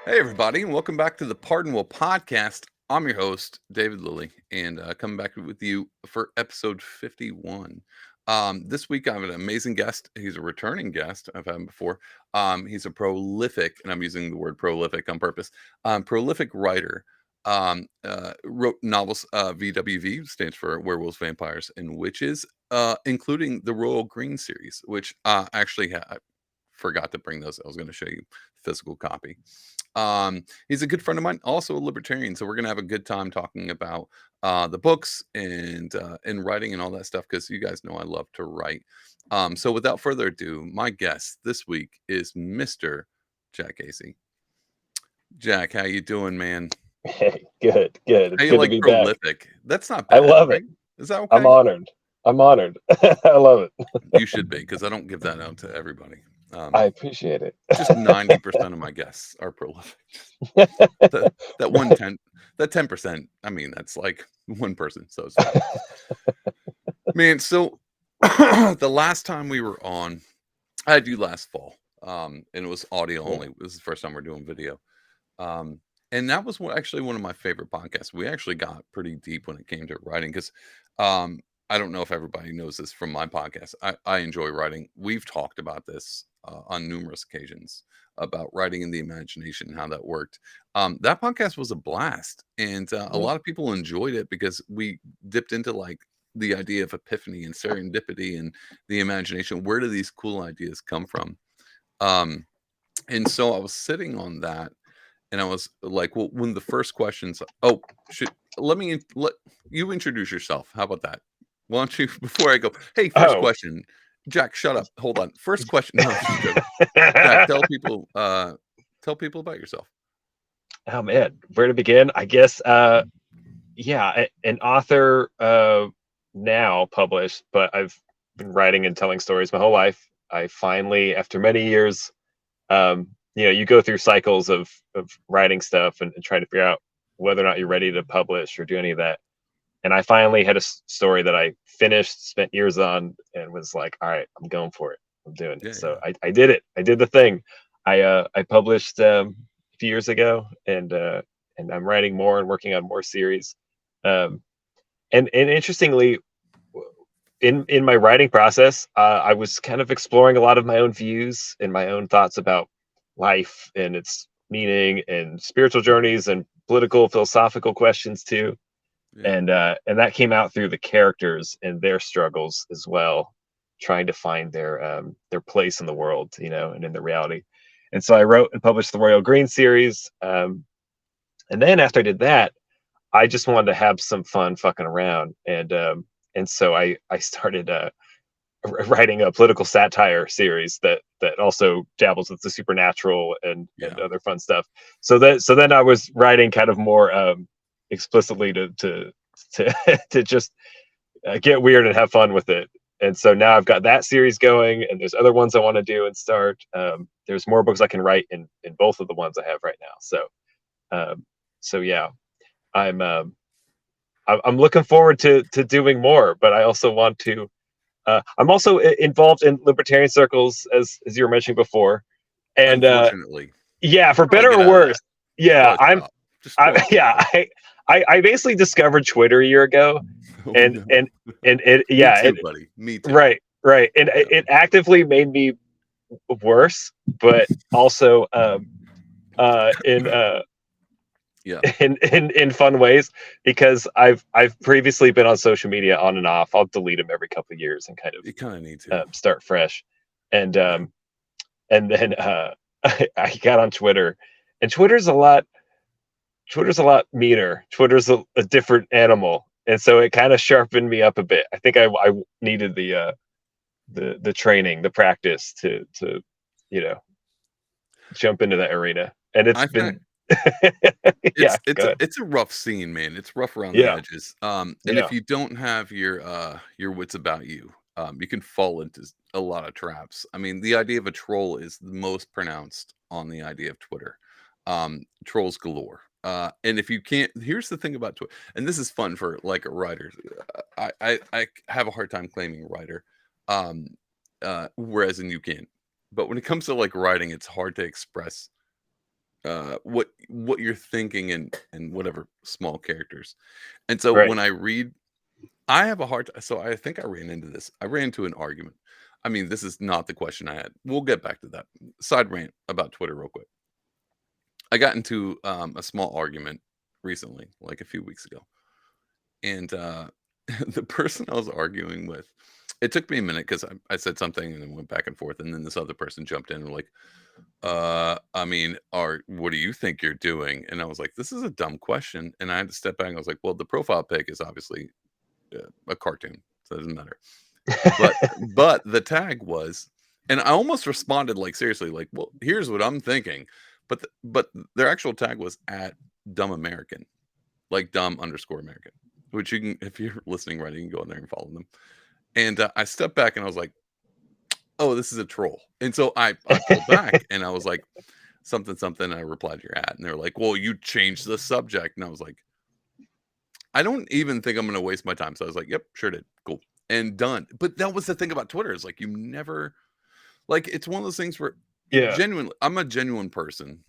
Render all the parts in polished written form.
Hey, everybody, and welcome back to the Pardonable Podcast. I'm your host, David Lilly, and coming back with you for episode 51. This week, I have an amazing guest. He's a returning guest. I've had him before. He's a prolific, and I'm using the word prolific on purpose, prolific writer. Wrote novels. VWV stands for Werewolves, Vampires, and Witches, including the Royal Green series, which I forgot to bring those. I was going to show you physical copy. He's a good friend of mine, also a libertarian. So we're gonna have a good time talking about the books and writing and all that stuff because you guys know I love to write. So without further ado, my guest this week is Mr. Jack Casey. Jack, how you doing, man? Hey, good, good. How It's you good to like be back. prolific? That's not I bad, love right? it. Is that I'm okay? honored. I'm honored. I love it. You should be because I don't give that out to everybody. I Um, appreciate it. just 90% of my guests are prolific. The that one ten that 10%, I mean, that's like one person, so it's fine. Man, so the last time we were on, I had you last fall, and it was audio Cool. only. This is the first time we're doing video. Um, and that was actually one of my favorite podcasts. We actually got pretty deep when it came to writing because I don't know if everybody knows this from my podcast. I enjoy writing. We've talked about this on numerous occasions about writing in the imagination and how that worked. That podcast was a blast, and a Mhm. lot of people enjoyed it because we dipped into like the idea of epiphany and serendipity and the imagination. Where do these cool ideas come from? Um, and so I was sitting on that and I was like, well, when the first questions, oh, should let you introduce yourself. How about that? Why don't you, before I go, hey, first Oh. question, Jack, shut up. Hold on. First question. No, I'm just joking. Jack, tell people about yourself. Oh man, where to begin? I guess yeah, an author now published, but I've been writing and telling stories my whole life. I finally, after many years, you go through cycles of writing stuff and trying to figure out whether or not you're ready to publish or do any of that. And I finally had a story that I finished, spent years on, and was like, all right, I'm going for it. I'm doing it. Yeah, So yeah. I did it. I did the thing. I published a few years ago, and I'm writing more and working on more series. Um, and interestingly, in my writing process, I was kind of exploring a lot of my own views and my own thoughts about life and its meaning and spiritual journeys and political philosophical questions too, Yeah. and that came out through the characters and their struggles as well, trying to find their place in the world, and in the reality. And so I wrote and published the Royal Green series, and then after I did that, I just wanted to have some fun fucking around, and so I started writing a political satire series that also dabbles with the supernatural and Yeah. other fun stuff. So then I was writing kind of more explicitly to to just get weird and have fun with it. And so now I've got that series going, and there's other ones I want to do and start. There's more books I can write in both of the ones I have right now. Um, so yeah, I'm um, I'm looking forward to doing more, but I also want to. I'm also involved in libertarian circles, as you were mentioning before, and Unfortunately, yeah, you should for probably better get or out of that. worse, You should yeah, probably I'm. stop. Just go ahead and Yeah, stop. I basically discovered Twitter a year ago, Oh and no. and and it Me yeah too, it buddy. Me too. right, right, and Yeah. it actively made me worse, but also in Yeah. in fun ways, because I've previously been on social media on and off. I'll delete them every couple of years and kind of You kind of need to. start fresh, and Yeah. and then I got on Twitter, and Twitter's a lot meaner. Twitter's a different animal, and so it kind of sharpened me up a bit. I think I needed the training, the practice to you know jump into that arena, and it's I find been yeah, go ahead. it's a rough scene, man. It's rough around the Yeah, edges. And if yeah, you don't have your wits about you, you can fall into a lot of traps. I mean, the idea of a troll is the most pronounced on the idea of Twitter. Trolls galore. And if you can't, here's the thing about Twitter, and this is fun for like a writer. I have a hard time claiming writer, um, whereas in you can. But when it comes to like writing, it's hard to express what you're thinking in whatever small characters. And so Right. when I read, I have a hard so I think I ran into this. I ran into an argument. I mean, this is not the question I had. We'll get back to that. Side rant about Twitter real quick. I got into a small argument recently, like a few weeks ago. And the person I was arguing with, it took me a minute because I said something and then went back and forth. And then this other person jumped in and like, I mean, what do you think you're doing? And I was like, this is a dumb question. And I had to step back and I was like, well, the profile pic is obviously a cartoon, so it doesn't matter. But the tag was, and I almost responded like seriously, like, well, here's what I'm thinking. But their actual tag was at dumb American, like dumb underscore American, which you can, if you're listening right, you can go in there and follow them. And I stepped back and I was like, oh, this is a troll. And so I pulled back and I was like, something, something. And I replied to your ad. And they're like, well, you changed the subject. And I was like, I don't even think I'm going to waste my time. So I was like, yep, sure did. Cool. And done. But that was the thing about Twitter is like, you never, like, it's one of those things where Yeah. genuinely, I'm a genuine person.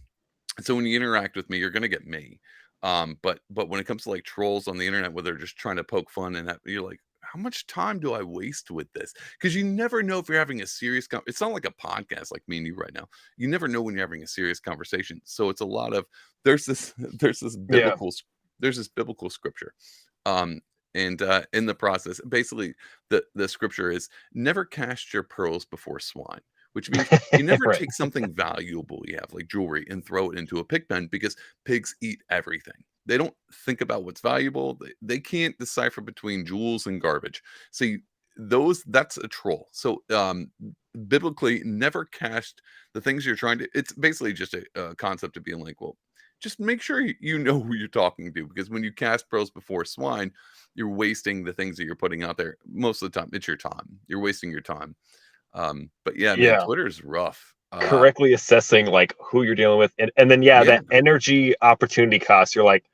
So when you interact with me, you're going to get me. But when it comes to like trolls on the internet where they're just trying to poke fun and you're like, how much time do I waste with this? Because you never know if you're having a serious it's not like a podcast like me and you right now. You never know when you're having a serious conversation. So it's a lot of there's this there's this Yeah. biblical there's this biblical scripture. Um and in the process, basically the scripture is never cast your pearls before swine, which means you never Right. take something valuable you have, like jewelry, and throw it into a pig pen because pigs eat everything. They don't think about what's valuable. They can't decipher between jewels and garbage. So that's a troll. So biblically, never cast the things you're trying to. It's basically just a concept of being like, well, just make sure you know who you're talking to, because when you cast pearls before swine, you're wasting the things that you're putting out there. Most of the time, it's your time. You're wasting your time. But yeah, man, Yeah. Twitter's rough. Correctly assessing like who you're dealing with, and then yeah, Yeah, that energy opportunity cost. You're like,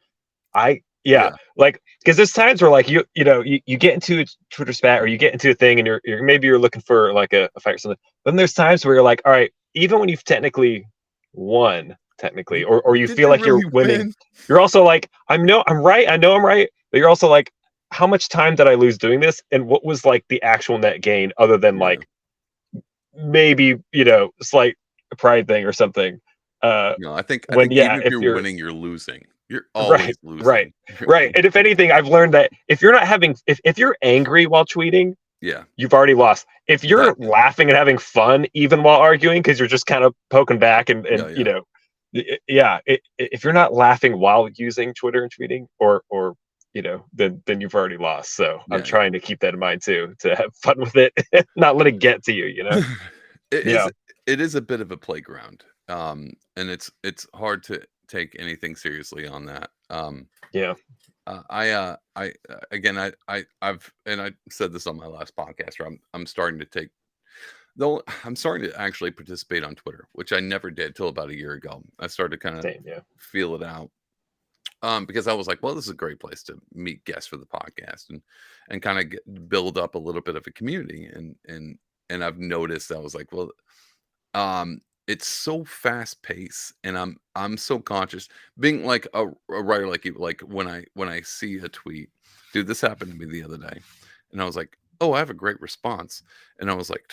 yeah, yeah, like because there's times where like you get into a Twitter spat or you get into a thing and you're maybe you're looking for like a fight or something. Then there's times where you're like, all right, even when you've technically won, technically, you or you did feel you like you're really winning, win? you're also like, I'm right, I know I'm right, but you're also like, how much time did I lose doing this, and what was like the actual net gain other than Yeah. like maybe slight pride thing or something. Uh, No, I when think yeah, even if if you're you're winning, you're losing. You're right, always right, losing. right. And if anything, I've learned that if you're not having, if you're angry while tweeting, Yeah, you've already lost. If you're that laughing and having fun even while arguing because you're just kind of poking back yeah, and yeah, yeah, if you're not laughing while using Twitter and tweeting, or then you've already lost. So I'm yeah, yeah. trying to keep that in mind too, to have fun with it, not let it get to you. It Yeah, is a bit of a playground. And it's hard to take anything seriously on that. yeah, Again, I've and I said this on my last podcast where I'm starting to take though I'm starting to actually participate on Twitter, which I never did till about a year ago. I started to kind of same. Yeah, feel it out. Because I was like, well, this is a great place to meet guests for the podcast and kind of build up a little bit of a community. And I've noticed I was like, well, it's so fast paced, and I'm so conscious being like a writer like you, like when I see a tweet, dude, this happened to me the other day, and I was like, oh, I have a great response, and I was like,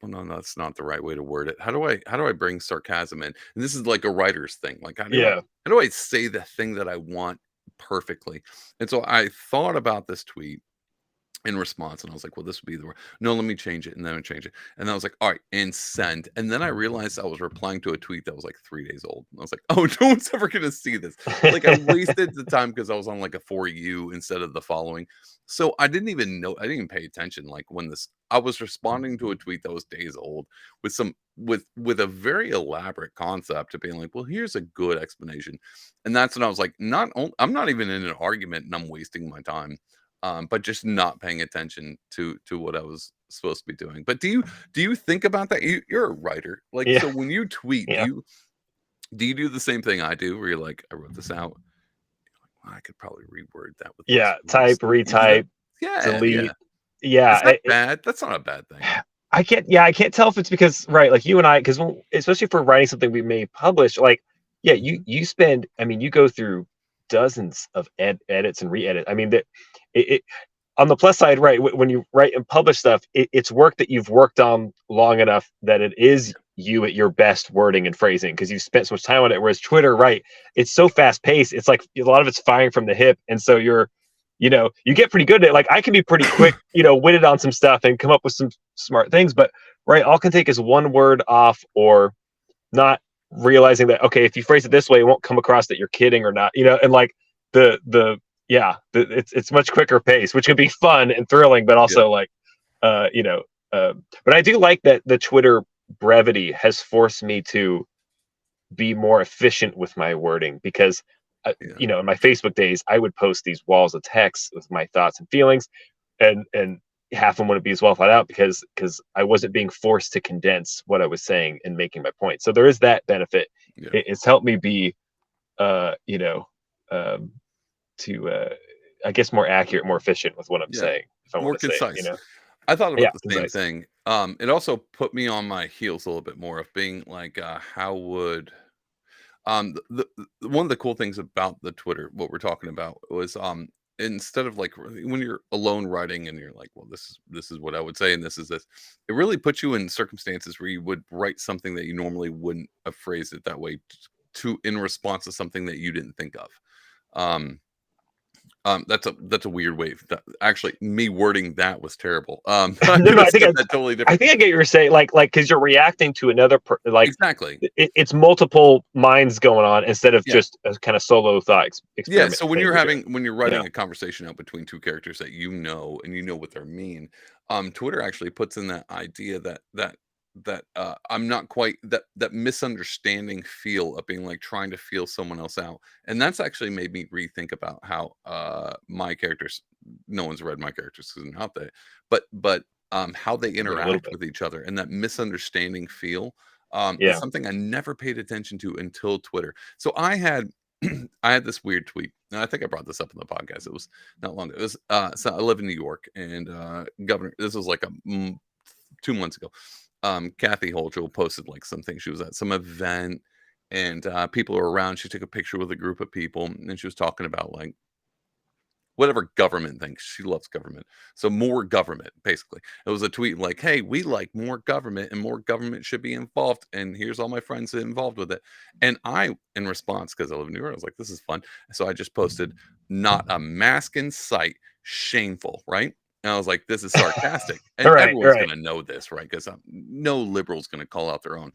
well, no, that's not the right way to word it. How do I bring sarcasm in? And this is like a writer's thing, like yeah, how do I say the thing that I want perfectly? And so I thought about this tweet in response, and I was like, well, this would be the word. No, let me change it. And then I change it. And I was like, all right, and send. And then I realized I was replying to a tweet that was like 3 days old. And I was like, oh, no one's ever gonna see this. Like I wasted the time because I was on like a for you instead of the following. So I didn't even know, I didn't even pay attention. Like when this I was responding to a tweet that was days old with some with a very elaborate concept of being like, well, here's a good explanation. And that's when I was like, I'm not even in an argument and I'm wasting my time, but just not paying attention to what I was supposed to be doing. But do you think about that? You're a writer, like yeah, so. When you tweet, yeah, do you do the same thing I do, where you're like, I wrote this out. Well, I could probably reword that with less yeah. force. Type, You do that? retype, Yeah, delete. yeah. Is Yeah, that bad? That's not a bad thing. I can't. Yeah, I can't tell if it's because right, like you and I, because especially for writing something we may publish, like yeah, Mhm. you spend, I mean, you go through dozens of edits and re-edit. I mean, that it on the plus side, right? When you write and publish stuff, it's work that you've worked on long enough that it is you at your best wording and phrasing because you've spent so much time on it. Whereas Twitter, right? It's so fast paced. It's like a lot of it's firing from the hip, and so you get pretty good at it. Like I can be pretty quick, witted on some stuff and come up with some smart things, but right, all can take is one word off or not realizing that, okay, if you phrase it this way, it won't come across that you're kidding or not, and like the yeah, it's much quicker pace, which can be fun and thrilling, but Yep. also like uh you know but I do like that the Twitter brevity has forced me to be more efficient with my wording because Yeah. in my Facebook days I would post these walls of text with my thoughts and feelings, and half of them wouldn't be as well thought out because I wasn't being forced to condense what I was saying and making my point. So there is that benefit. Yeah. It's helped me be uh you know um to I guess more accurate, more efficient with what I'm Yeah. saying, if I want More to say it, concise. I thought Yeah, about the same concise. thing. It also put me on my heels a little bit more of being like, how would one of the cool things about the Twitter, what we're talking about was, instead of like when you're alone writing and you're like, well, this is what I would say, and this is this, it really puts you in circumstances where you would write something that you normally wouldn't have phrased it that way to in response to something that you didn't think of. Um, that's a weird way. Actually, me wording that was terrible. I No, could no, have said that totally I different. think I get what you're saying. Like, because you're reacting to another, Exactly. it's multiple minds going on instead of Yeah. just a kind of solo thought Yeah, experiment so when thing you're you're doing. when you're Yeah, writing a conversation out between 2 characters that you know and you know what they mean, Twitter actually puts in that idea that I'm not quite that misunderstanding feel of being like trying to feel someone else out, and that's actually made me rethink about how, my characters, no one's read my characters 'cause they're not they, but how they read a little interact bit. with each other and that misunderstanding feel, is Yeah. something I never paid attention to until Twitter. So I had I had this weird tweet, and I think I brought this up in the podcast. It was not long ago. It was so I live in New York, and Governor. This was like 2 months ago. Kathy Hochul posted like something. She was at some event, and people were around. She took a picture with a group of people, and she was talking about like whatever government thinks. She loves government. So more government, basically. It was a tweet like, "Hey, we like more government and more government should be involved. And here's all my friends involved with it." And I, in response, because I live in New York, I was like, "This is fun." So I just posted, "Not a mask in sight. Shameful," right? And I was like, "This is sarcastic." All And right, everyone's right. gonna know this, right? Because no liberal's gonna call out their own.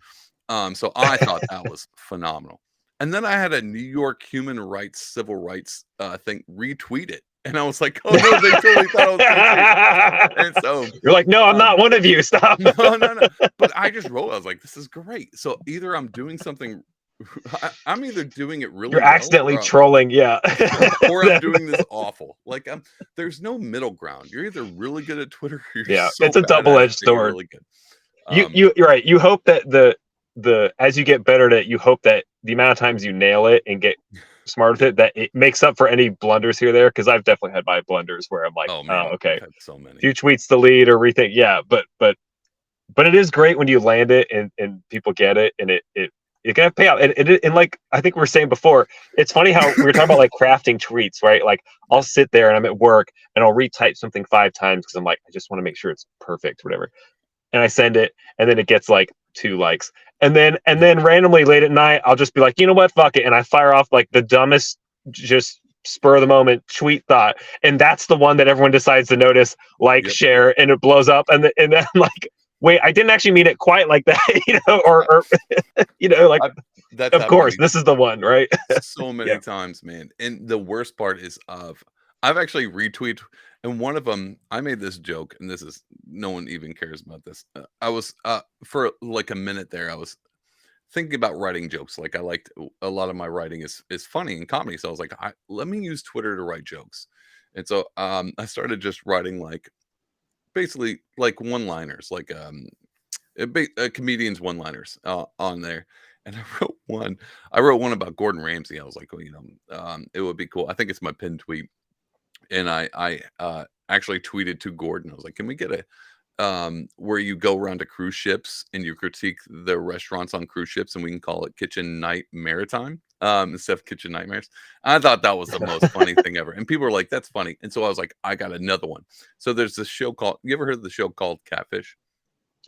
So I thought that was phenomenal. And then I had a New York human rights, civil rights thing retweet it. And I was like, "Oh, no, they totally thought I was being serious." And so, You're like, no, I'm um not one of you. Stop. no, no, no, but I just wrote, I was like, "This is great." So either I'm doing something I'm either doing it really You're well accidentally trolling. Yeah. or I'm doing this awful. Like, there's no middle ground. You're either really good at Twitter or you're Yeah, so it's a bad at it double-edged that you're sword. really good. You Um, you you're right. You hope that the as you get better at it, you hope that the amount of times you nail it and get smart with yeah. it, that it makes up for any blunders here or there. Because I've definitely had my blunders where I'm like, Oh, oh, man, okay, I've had so many. few tweets to lead or rethink. Yeah, but it is great when you land it and people get it and it can pay out. And like I think we were saying before, it's funny how we were talking about like crafting tweets, right? Like I'll Yeah. sit there and I'm at work and I'll retype something 5 times because I'm like, I just want to make sure it's perfect, whatever. And I send it, and then it gets like 2 likes. And then randomly late at night, I'll just be like, you know what, fuck it. And I fire off like the dumbest, just spur of the moment tweet thought. And that's the one that everyone decides to notice, like, Yep. share, and it blows up. And then like, wait, I didn't actually mean it quite like that, or like, I've That's of happened to course, me this is the one, right? so Yeah. many times, man. And the worst part is I've actually retweeted, and one of them I made this joke, and this is no one even cares about this. I was for like a minute there, I was thinking about writing jokes. Like I liked a lot of my writing is funny and comedy, so I was like, let me use Twitter to write jokes. And so I started just writing like basically like one-liners, like comedians one-liners on there. And I wrote one about Gordon Ramsay. I was like, well, it would be cool. I think it's my pinned tweet. And I actually tweeted to Gordon. I was like, can we get where you go around to cruise ships and you critique the restaurants on cruise ships, and we can call it Kitchen Night Maritime, instead of Kitchen Nightmares. I thought that was the most funny thing ever, and people were like, "That's funny," and so I was like, "I got another one." So there's this show called. You ever heard of the show called Catfish?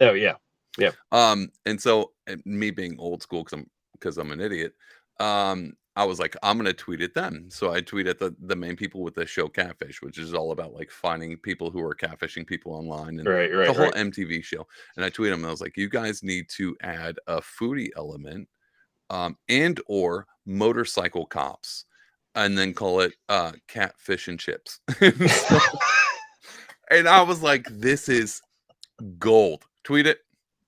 Oh yeah, yeah. And so me being old school because I'm an idiot, I was like, I'm gonna tweet at them. So I tweet at the main people with the show Catfish, which is all about like finding people who are catfishing people online, and Right, it's a right, whole right. MTV show. And I tweeted them and I was like, you guys need to add a foodie element, and or motorcycle cops, and then call it catfish and chips. And so, and I was like, this is gold. Tweet it,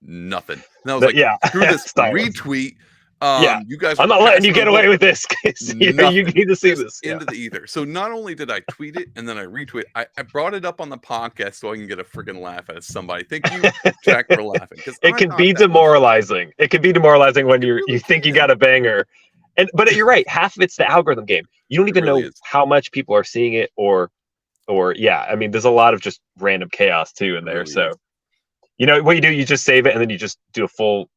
nothing. And I was But like, yeah, screw this, silence. retweet. Yeah, You guys I'm were not letting you passing get on away hold. with this. 'Cause, you Nothing. need to see Just this. Yeah. into the ether. So not only did I tweet it and then I retweet, I brought it up on the podcast so I can get a freaking laugh out of somebody. Thank you, Jack, for laughing, because It I can thought be that was demoralizing. It can be demoralizing when it you really think you got can. a banger, but you're right. Half of it's the algorithm game. You don't It even really know is. how much people are seeing it, or yeah. I mean, there's a lot of just random chaos too in It there. really is. So what you do, you just save it and then you just do a full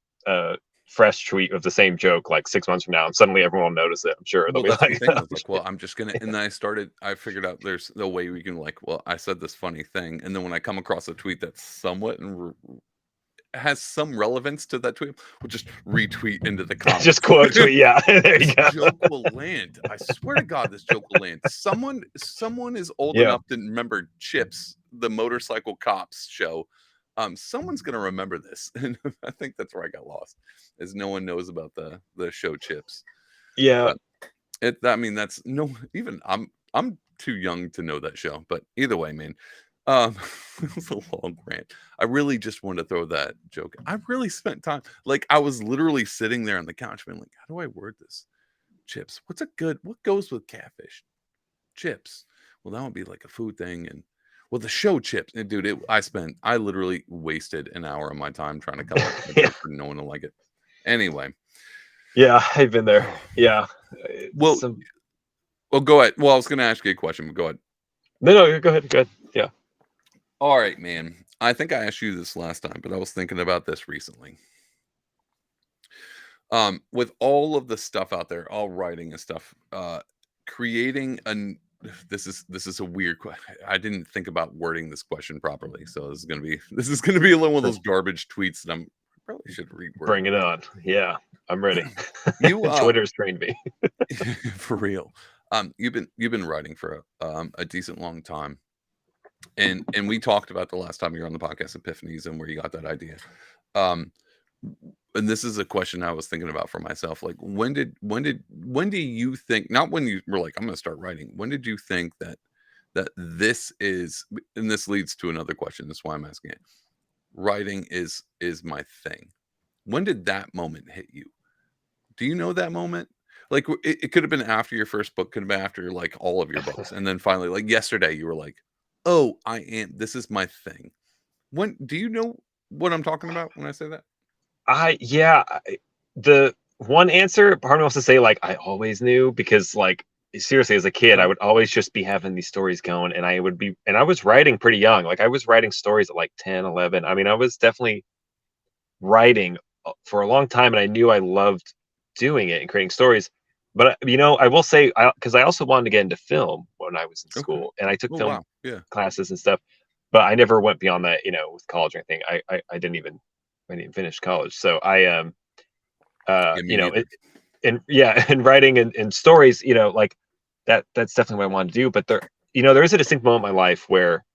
fresh tweet of the same joke like 6 months from now, and suddenly everyone will notice it. I'm sure they'll Well, be that's what I'm like, thinking. I was like, well, I'm just gonna, and then I figured out there's the way we can like, well, I said this funny thing, and then when I come across a tweet that's somewhat has some relevance to that tweet, we'll just retweet into the just comments. quote tweet. Yeah, there you This go. joke will land. I swear to God, this joke will land. Someone is old Yeah, enough to remember Chips, the motorcycle cops show. Someone's gonna remember this, and I think that's where I got lost, is no one knows about the show Chips. yeah, But I mean, that's no, even I'm too young to know that show. But either way, man, um, it was a long rant. I really just wanted to throw that joke. I really spent time, like I was literally sitting there on the couch, being like, how do I word this? Chips. What goes with catfish? Chips. Well, that would be like a food thing, and well, the show Chips. And dude, I literally wasted an hour of my time trying to come up with a yeah, joke for no one to like it. Anyway, yeah. I've been there. Yeah, well, some. well, go ahead. Well, I was going to ask you a question, but go ahead. No, go ahead. Go ahead. Yeah. All right, man. I think I asked you this last time, but I was thinking about this recently. With all of the stuff out there, all writing and stuff, creating an this is a weird question. I didn't think about wording this question properly, so this is gonna be a little one of those garbage tweets that I probably should reword. Bring it on. Yeah, I'm ready. You Twitter's trained me. for real. You've been writing for a decent long time, and we talked about the last time you were on the podcast, epiphanies, and where you got that idea. Um, and this is a question I was thinking about for myself. Like, when do you think? Not when you were like, I'm going to start writing. When did you think that this is? And this leads to another question. That's why I'm asking it. Writing is my thing. When did that moment hit you? Do you know that moment? Like, it could have been after your first book, could have been after like all of your books, and then finally, like yesterday, you were like, "Oh, I am. This is my thing." When do you know what I'm talking about when I say that? Yeah, the one answer, part of me wants to say like I always knew, because like seriously, as a kid, I Uh-huh. would always just be having these stories going, and I was writing pretty young. Like I was writing stories at like 10, 11. I mean, I was definitely writing for a long time, and I knew I loved doing it and creating stories. But I will say, because I also wanted to get into film when I was in Okay. school, and I took Oh, film wow. Yeah. classes and stuff, but I never went beyond that, with college or anything. I didn't finish college. So Yeah, me neither. and yeah, and writing and stories, like that's definitely what I wanted to do. But there is a distinct moment in my life where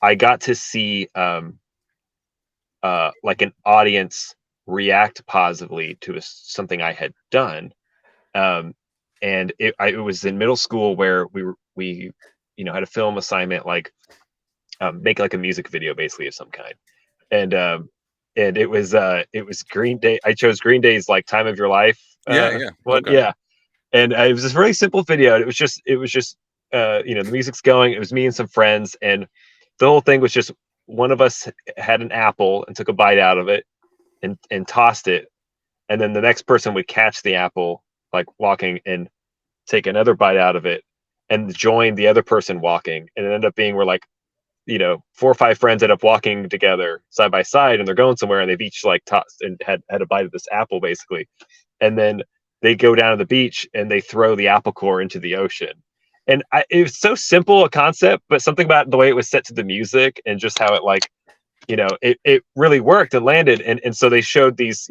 I got to see, like an audience react positively to something I had done. Um, and it was in middle school where we had a film assignment, like make like a music video basically of some kind. And it was Green Day. I chose Green Day's like Time of Your Life Yeah, yeah. one. Okay. Yeah. And it was this really simple video. It was just the music's going. It was me and some friends, and the whole thing was just one of us had an apple and took a bite out of it and tossed it, and then the next person would catch the apple, like walking, and take another bite out of it and join the other person walking, and it ended up being we're like 4 or 5 friends end up walking together side by side, and they're going somewhere, and they've each like tossed and had a bite of this apple basically, and then they go down to the beach and they throw the apple core into the ocean. And it was so simple a concept, but something about the way it was set to the music and just how it like, it really worked and landed. And so they showed these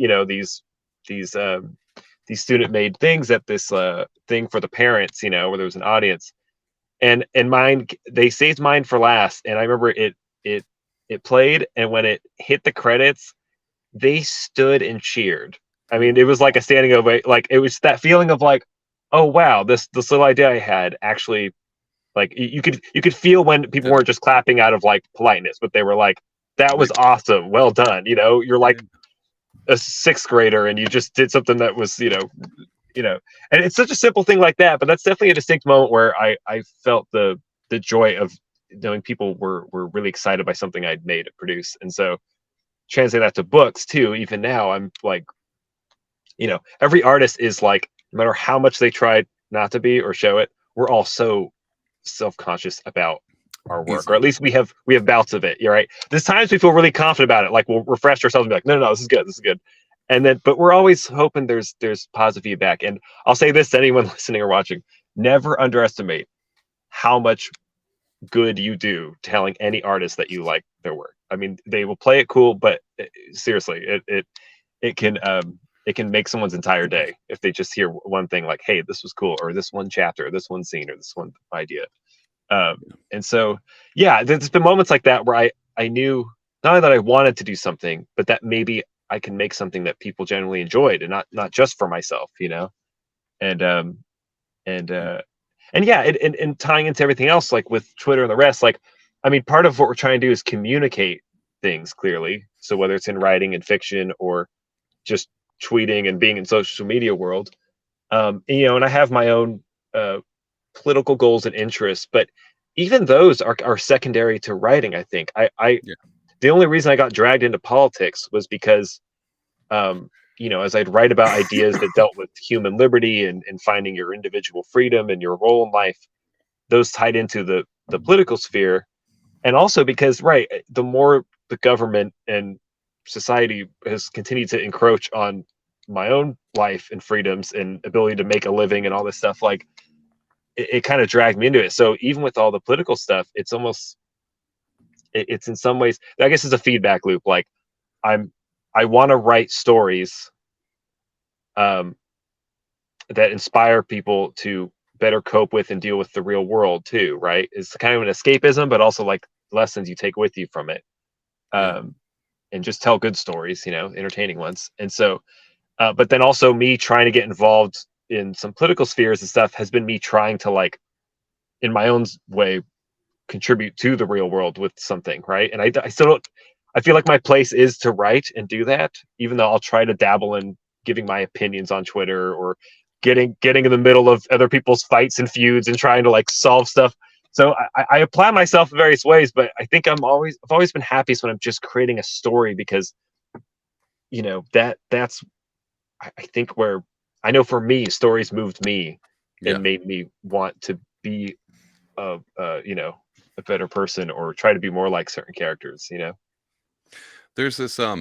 these student made things at this thing for the parents, where there was an audience, and mine, they saved mine for last. And I remember it it played, and when it hit the credits, they stood and cheered. I mean, it was like a standing ovation. Like, it was that feeling of like, oh wow, this little idea I had actually, like, you could feel when people Yeah. weren't just clapping out of like politeness, but they were like, that was Like, awesome, well done. You're yeah. like a sixth grader, and you just did something that was, you know, and it's such a simple thing like that, but that's definitely a distinct moment where I felt the joy of knowing people were really excited by something I'd made and produced. And so translate that to books too. Even now, I'm like, every artist is like, no matter how much they try not to be or show it, we're all so self-conscious about our work, or at Easily. least we have bouts of it. You're right. There's times we feel really confident about it, like we'll refresh ourselves and be like, no, no, no, this is good, this is good. And then, but we're always hoping there's positive feedback. And I'll say this to anyone listening or watching: never underestimate how much good you do telling any artist that you like their work. I mean, they will play it cool, but seriously, it can it can make someone's entire day if they just hear one thing like, hey, this was cool, or this one chapter, or this one scene, or this one idea. And so, yeah, there's been moments like that where I knew not only that I wanted to do something, but that maybe I can make something that people generally enjoyed, and not just for myself, and and Yeah. and yeah, and tying into everything else, like with Twitter and the rest, like, I mean, part of what we're trying to do is communicate things clearly. So whether it's in writing and fiction, or just tweeting and being in social media world, and I have my own uh, political goals and interests, but even those are secondary to writing. I think I Yeah. the only reason I got dragged into politics was because, as I'd write about ideas that dealt with human liberty and finding your individual freedom and your role in life, those tied into the political sphere. And also because, right, the more the government and society has continued to encroach on my own life and freedoms and ability to make a living and all this stuff, like, it kind of dragged me into it. So even with all the political stuff, it's almost, it's in some ways, I guess, it's a feedback loop. Like, I'm I want to write stories um, that inspire people to better cope with and deal with the real world too. Right? It's kind of an escapism, but also like lessons you take with you from it, Yeah. um, and just tell good stories, entertaining ones. And so, but then also me trying to get involved in some political spheres and stuff has been me trying to, like, in my own way, contribute to the real world with something, right? And I still don't. I feel like my place is to write and do that, even though I'll try to dabble in giving my opinions on Twitter, or getting in the middle of other people's fights and feuds and trying to, like, solve stuff. So I apply myself in various ways, but I think I've always been happiest when I'm just creating a story, because that's, I think, where I know for me, stories moved me Yeah. and made me want to be a, a better person, or try to be more like certain characters. There's this oh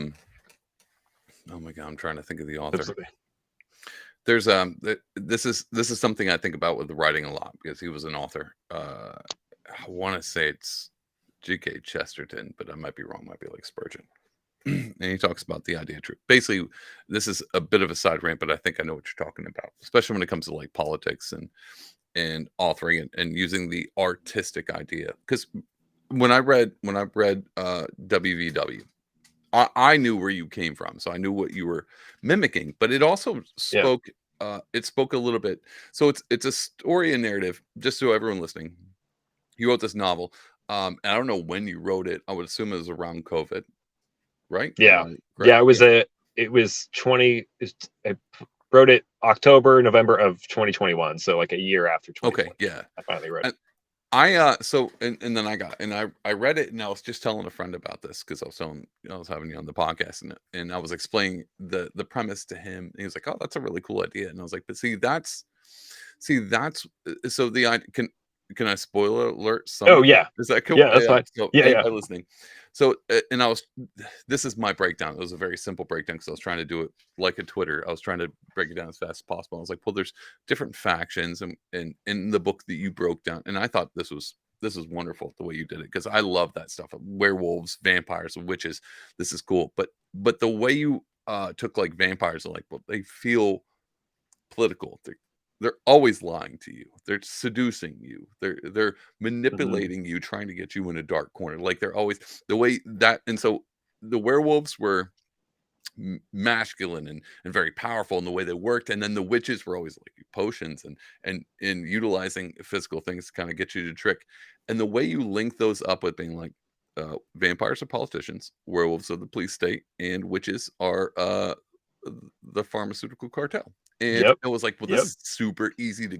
my god, I'm trying to think of the author. Absolutely. There's this is something I think about with the writing a lot because he was an author. I want to say it's G.K. Chesterton, but I might be wrong. Might be like Spurgeon. And he talks about the idea of truth. Basically, this is a bit of a side rant, but I think I know what you're talking about, especially when it comes to like politics and authoring and using the artistic idea. Because when I read WVW, I knew where you came from, so I knew what you were mimicking, but it also Yeah. spoke a little bit. So it's a story and narrative. Just so everyone listening, you wrote this novel. And I don't know when you wrote it. I would assume it was around COVID, right? Am Yeah. I correct? Yeah. Yeah. It was 20. I wrote it October, November of 2021. So like a year after Okay. 2020, Yeah. I finally wrote it. And so and then I read it and I was just telling a friend about this because I was having you on the podcast and I was explaining the premise to him. And he was like, "Oh, that's a really cool idea." And I was like, "But see, that's so the idea can." can I spoiler alert some Oh of it? yeah, Is that cool? yeah, that's Yeah. fine. So Yeah, yeah. anybody listening. So and I was this is my breakdown. It was a very simple breakdown because I was trying to do it like a Twitter. I was trying to break it down as fast as possible. I was like, well, there's different factions and in the book that you broke down. And I thought this was wonderful the way you did it because I love that stuff. Werewolves, vampires, witches. This is cool. But the way you took like vampires are like, well, they feel political. They're always lying to you. They're seducing you. They're Hmm. manipulating you, trying to get you in a dark corner. Like they're always the way that. And so the werewolves were masculine and very powerful in the way they worked, and then the witches were always like potions and in utilizing physical things to kind of get you to trick. And the way you link those up with being like vampires are politicians, werewolves are the police state, and witches are the pharmaceutical cartel. And Yep. it was like, well, this Yep. is super easy to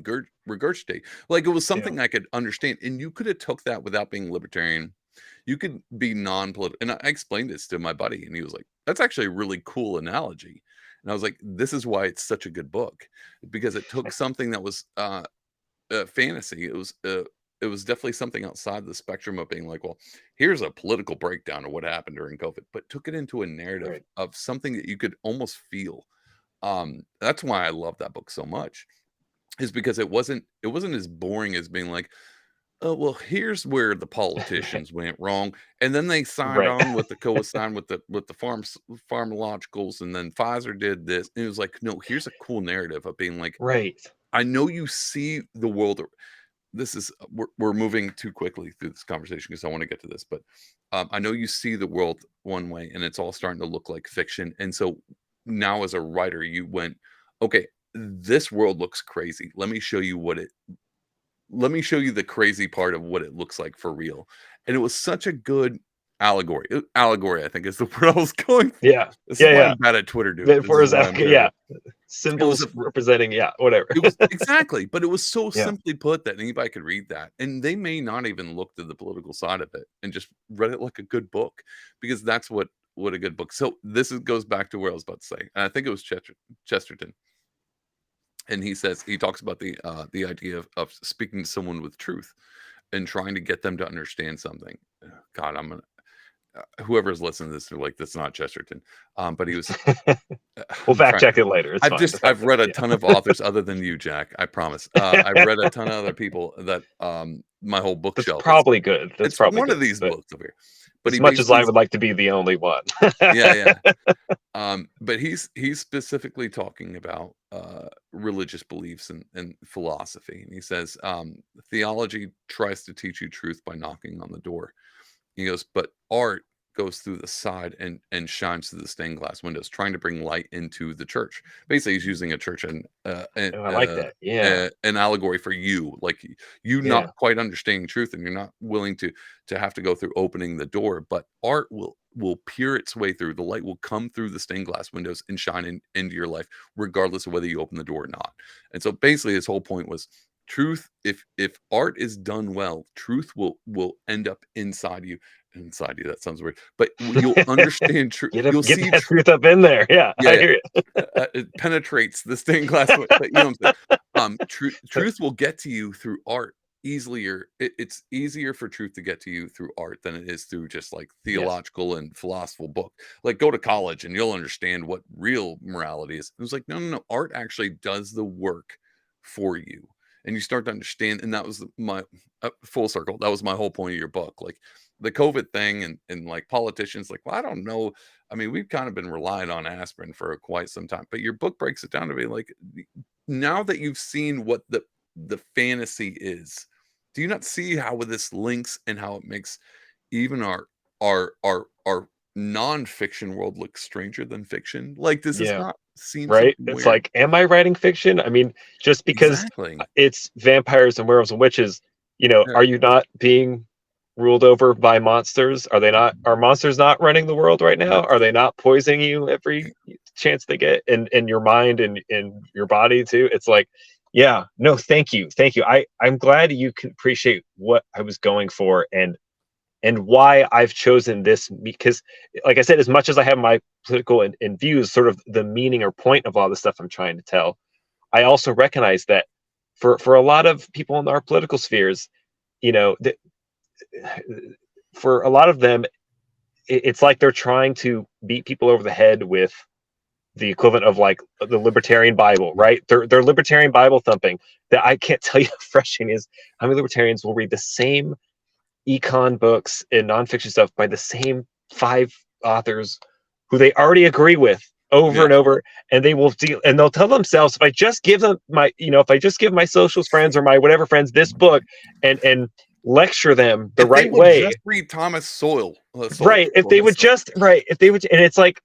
regurgitate. Like it was Yeah. something I could understand, and you could have took that without being libertarian. You could be non-political, and I explained this to my buddy, and he was like, "That's actually a really cool analogy." And I was like, "This is why it's such a good book, because it took something that was fantasy. It was definitely something outside the spectrum of being like, well, here's a political breakdown of what happened during COVID, but took it into a narrative Right. of something that you could almost feel. That's why I love that book so much, is because it wasn't as boring as being like, oh, well, here's where the politicians went wrong, and then they signed Right. on with the co-sign with the pharmaceuticals, and then Pfizer did this. And it was like, no, here's a cool narrative of being like, Right. I know you see the world. This is we're moving too quickly through this conversation because I want to get to this, but I know you see the world one way, and it's all starting to look like fiction. And so now, as a writer, you went, okay, this world looks crazy. Let me show you the crazy part of what it looks like for real. And it was such a good allegory. Allegory, I think, is the word I was going for. Yeah. This is Yeah. why Yeah. I'm bad at Twitter, dude. This For is his why I'm yeah, terrible. It was symbols a representing, yeah, whatever. it was exactly, but it was so Yeah. simply put that anybody could read that, and they may not even look to the political side of it and just read it like a good book, because that's what a good book. So goes back to where I was about to say, and I think it was Chesterton, and he says he talks about the idea of speaking to someone with truth and trying to get them to understand something. God, I'm gonna whoever's listening to this, they're like, that's not Chesterton. But he was We'll I'm fact trying. check it later. It's fine. The fact I've check. read a ton of Yeah. authors other than you, Jack. I promise. I've read a ton of other people that my whole That's bookshelf is. probably good. That's It's probably one of good. these But books over here. But as he much as basically I would like to be the only one. yeah, yeah. But he's specifically talking about religious beliefs and philosophy. And he says, theology tries to teach you truth by knocking on the door. He goes, but art goes through the side and shines through the stained glass windows, trying to bring light into the church. Basically, he's using a church Oh, I like that. Yeah. an allegory for you, like you not Yeah. quite understanding truth, and you're not willing to have to go through opening the door. But art will peer its way through. The light will come through the stained glass windows and shine into your life, regardless of whether you open the door or not. And so, basically, his whole point was truth. If art is done well, truth will end up inside you. That sounds weird, but you'll understand truth. You'll Get see that truth up in there. Yeah, yeah, I yeah. hear It penetrates the stained glass but you know what I'm saying. it. Truth will get to you through art easier. It's easier for truth to get to you through art than it is through just like Yes. theological and philosophical book. Like go to college and you'll understand what real morality is. It was like, no, no, no. Art actually does the work for you. And you start to understand, and that was my full circle. That was my whole point of your book. Like the COVID thing and like politicians, like, well, I don't know. I mean, we've kind of been relying on aspirin for quite some time, but your book breaks it down to be like, now that you've seen what the fantasy is, do you not see how this links and how it makes even our nonfiction world look stranger than fiction? Like, does this Yeah. not seem Right. something It's weird? like, am I writing fiction? I mean, just because Exactly. it's vampires and werewolves and witches, Yeah. are you not being ruled over by monsters? Are monsters not running the world right now? No. Are they not poisoning you every chance they get in your mind and in your body too? It's like, yeah, no, thank you. Thank you. I'm glad you can appreciate what I was going for and why I've chosen this, because like I said, as much as I have my political and views, sort of the meaning or point of all the stuff I'm trying to tell, I also recognize that for a lot of people in our political spheres, you know, for a lot of them, it's like they're trying to beat people over the head with the equivalent of like the libertarian Bible, Yeah. right? They're libertarian Bible thumping. That I can't tell you how frustrating is how many libertarians will read the same econ books and nonfiction stuff by the same five authors who they already agree with over Yeah. and over, and they will deal and they'll tell themselves, if I just give them my, if I just give my socialist friends or my whatever friends this book and lecture them the If they right would just way, read Thomas Sowell, right? If they would sorry, just, right, if they would, and it's like,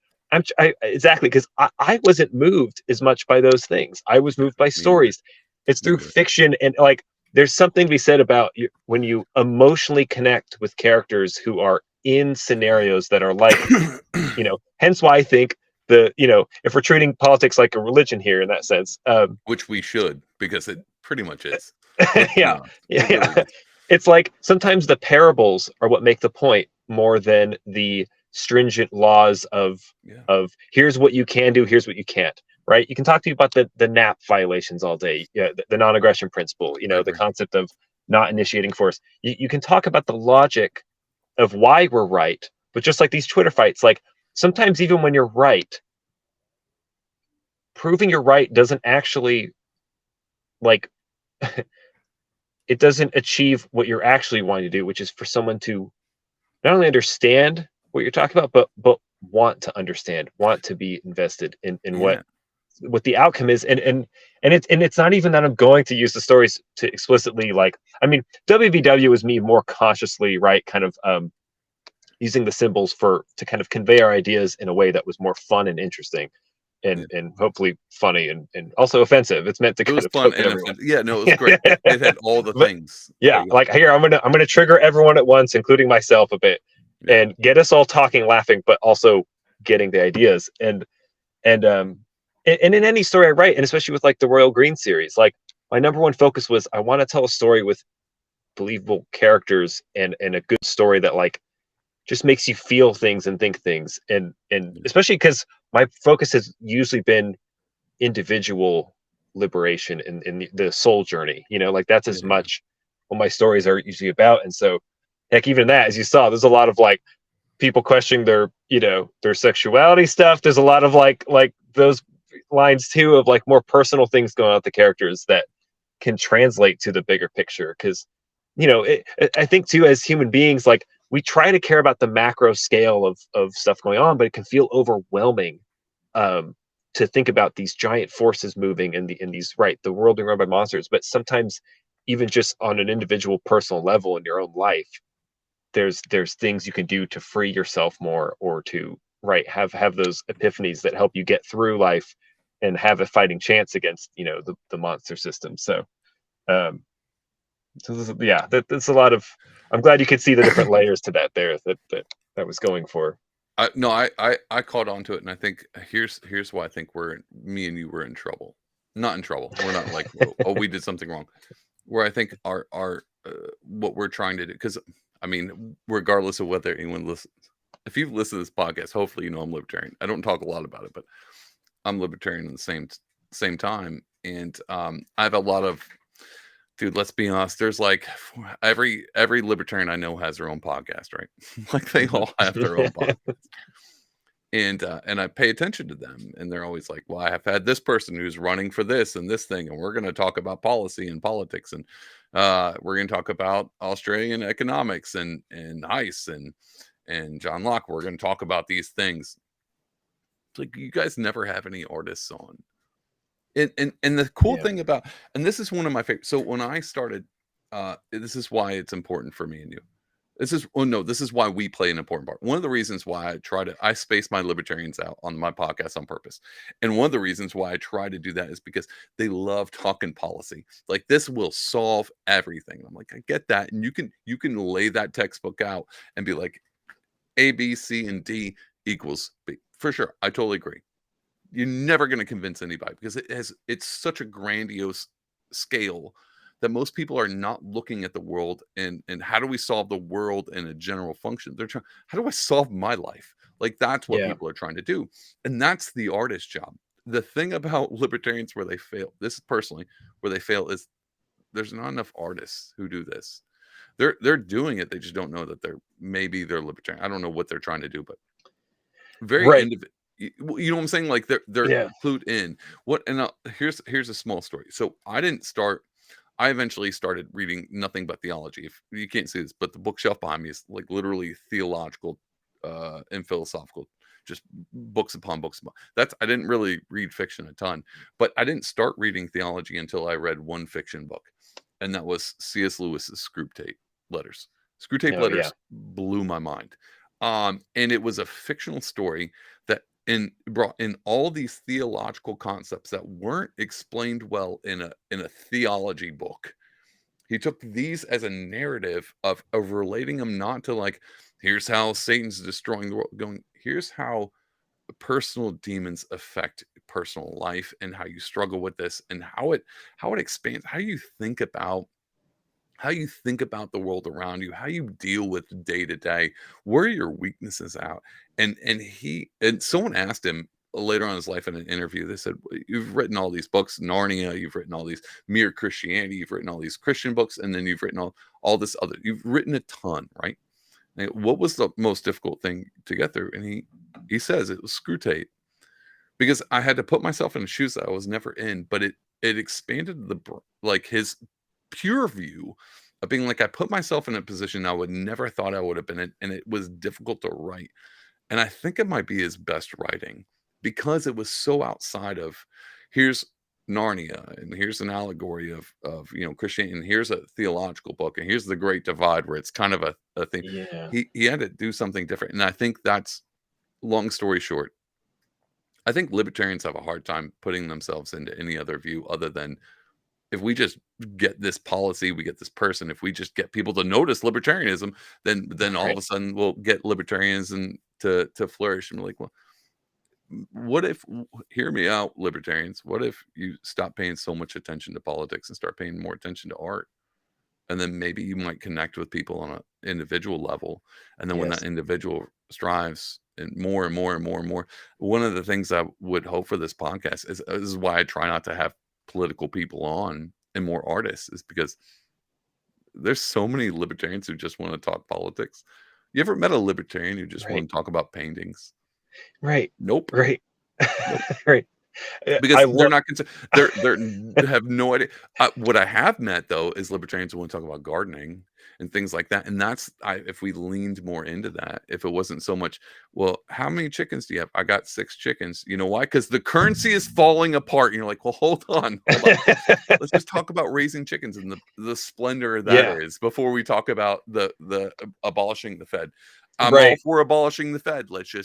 exactly, because I wasn't moved as much by those things. I was moved by me neither. stories. It's Me through neither. fiction, and like there's something to be said about when you emotionally connect with characters who are in scenarios that are like, hence why I think if we're treating politics like a religion here in that sense, Which we should, because it pretty much is. Let's be yeah, honest. It really yeah. is. It's like sometimes the parables are what make the point more than the stringent laws Yeah. of here's what you can do, here's what you can't. Right? You can talk to you about the NAP violations all day, the non-aggression principle, I the agree. concept of not initiating force. You can talk about the logic of why we're right, but just like these Twitter fights, like sometimes even when you're right, proving you're right doesn't actually like it doesn't achieve what you're actually wanting to do, which is for someone to not only understand what you're talking about, but want to understand, want to be invested in Yeah. what the outcome is. And it's not even that I'm going to use the stories to explicitly, like, I mean, WVW is me more consciously, right, kind of using the symbols to kind of convey our ideas in a way that was more fun and interesting, Yeah. and hopefully funny, and also offensive. It's meant to It kind was of fun poke at and everyone. offensive. Yeah, no, it was great. It had all the But things yeah, going on. like here I'm gonna trigger everyone at once, including myself a bit, Yeah. and get us all talking, laughing, but also getting the ideas. And in any story I write, and especially with like the Royal Green series, like my number one focus was I want to tell a story with believable characters and a good story that like just makes you feel things and think things, and Yeah. especially because my focus has usually been individual liberation in the soul journey, like that's Yeah. as much what my stories are usually about. And so heck, even that, as you saw, there's a lot of like people questioning their sexuality stuff. There's a lot of like those lines too of like more personal things going on with the characters that can translate to the bigger picture. Because I think too, as human beings, like we try to care about the macro scale of stuff going on, but it can feel overwhelming, um, to think about these giant forces moving in these, right, the world being run by monsters. But sometimes even just on an individual personal level in your own life, there's things you can do to free yourself more, or to, right, have those epiphanies that help you get through life and have a fighting chance against the monster system. Um yeah, that's a lot of, I'm glad you could see the different layers to that there that was going for. No, I caught on to it, and I think here's why I think me and you were in trouble. Not in trouble. We're not like, oh, we did something wrong. Where I think our what we're trying to do, because I mean, regardless of whether anyone listens, if you've listened to this podcast, hopefully you know I'm libertarian. I don't talk a lot about it, but I'm libertarian at the same time, and I have a lot of, dude. Let's be honest. There's like every libertarian I know has their own podcast, right? Like they Mhm. all have their own podcast, and I pay attention to them, and they're always like, "Well, I have had this person who's running for this and this thing, and we're going to talk about policy and politics, and we're going to talk about Australian economics and ICE and John Locke. We're going to talk about these things." It's like you guys never have any artists on, and the cool Yeah. thing about, and this is one of my favorite. So when I started, this is why it's important for me and you. This is why we play an important part. One of the reasons why I space my libertarians out on my podcast on purpose. And one of the reasons why I try to do that is because they love talking policy. Like this will solve everything. I'm like, I get that. And you can lay that textbook out and be like, A, B, C, and D equals B. For sure. I totally agree. You're never going to convince anybody because it's such a grandiose scale that most people are not looking at the world and how do we solve the world in a general function. They're trying, how do I solve my life? Like that's what Yeah. people are trying to do, and that's the artist job. The thing about libertarians where they fail, this is personally where they fail, is there's not enough artists who do this. They're doing it. They just don't know that they're libertarian. I don't know what they're trying to do, but very Right. end of it. You know what I'm saying? Like they're Yeah. clued in. What and here's a small story. So I didn't start. I eventually started reading nothing but theology. If you can't see this, but the bookshelf behind me is like literally theological and philosophical, just books upon books. That's I didn't really read fiction a ton, but I didn't start reading theology until I read one fiction book, and that was C.S. Lewis's Screwtape Letters. Screwtape Oh yeah. Letters blew my mind, and it was a fictional story that brought in all these theological concepts that weren't explained well in a theology book. He took these as a narrative of relating them not to like, here's how Satan's destroying the world, going, here's how personal demons affect personal life and how you struggle with this and how it expands, how you think about the world around you, how you deal with day to day, where are your weaknesses out. And someone asked him later on in his life in an interview, they said, you've written all these books, Narnia, you've written all these Mere Christianity, you've written all these Christian books, and then you've written all this other, you've written a ton, right? And what was the most difficult thing to get through? And he says it was Screw Tape, because I had to put myself in shoes that I was never in, but it expanded like his pure view of being like, I put myself in a position I would never thought I would have been in, and it was difficult to write. And I think it might be his best writing because it was so outside of, here's Narnia and here's an allegory of Christianity, and here's a theological book, and here's the Great Divide, where it's kind of a thing. Yeah. He had to do something different, and I think that's, long story short, I think libertarians have a hard time putting themselves into any other view other than, if we just get this policy, we get this person, if we just get people to notice libertarianism, then all of Right. a sudden we'll get libertarians and to flourish. And we're like, well, what if, hear me out, libertarians, what if you stop paying so much attention to politics and start paying more attention to art? And then maybe you might connect with people on an individual level. And then when that Yes. individual strives and more and more and more and more, one of the things I would hope for this podcast is, this is why I try not to have political people on and more artists, is because there's so many libertarians who just want to talk politics. You ever met a libertarian who just Right. want to talk about paintings? Right. Nope. Right. Nope. Right. I Because they're love. not concerned. They have no idea. What I have met though is libertarians who want to talk about gardening and things like that. And if we leaned more into that, if it wasn't so much, well, how many chickens do you have? I got 6 chickens. You know why? Because the currency is falling apart. And you're like, well, hold on. Let's just talk about raising chickens and the splendor that Yeah. is before we talk about the abolishing the Fed. I'm all Right. for abolishing the Fed. Let's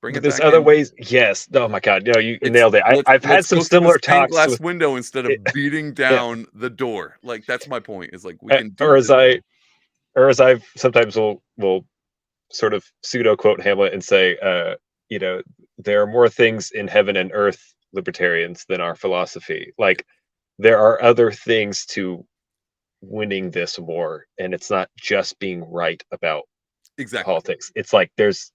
bring But it there's back other in. ways. Yes. Oh my God. No, you It's nailed it. I've had let's some go through the similar stained talks glass with window instead it. of beating Yeah. down the door. Like, that's my point, is like, we can Or do this thing. as I've sometimes will sort of pseudo quote Hamlet and say, you know, there are more things in heaven and earth, libertarians, than our philosophy. Like there are other things to winning this war, and it's not just being right about Exactly. politics. It's like there's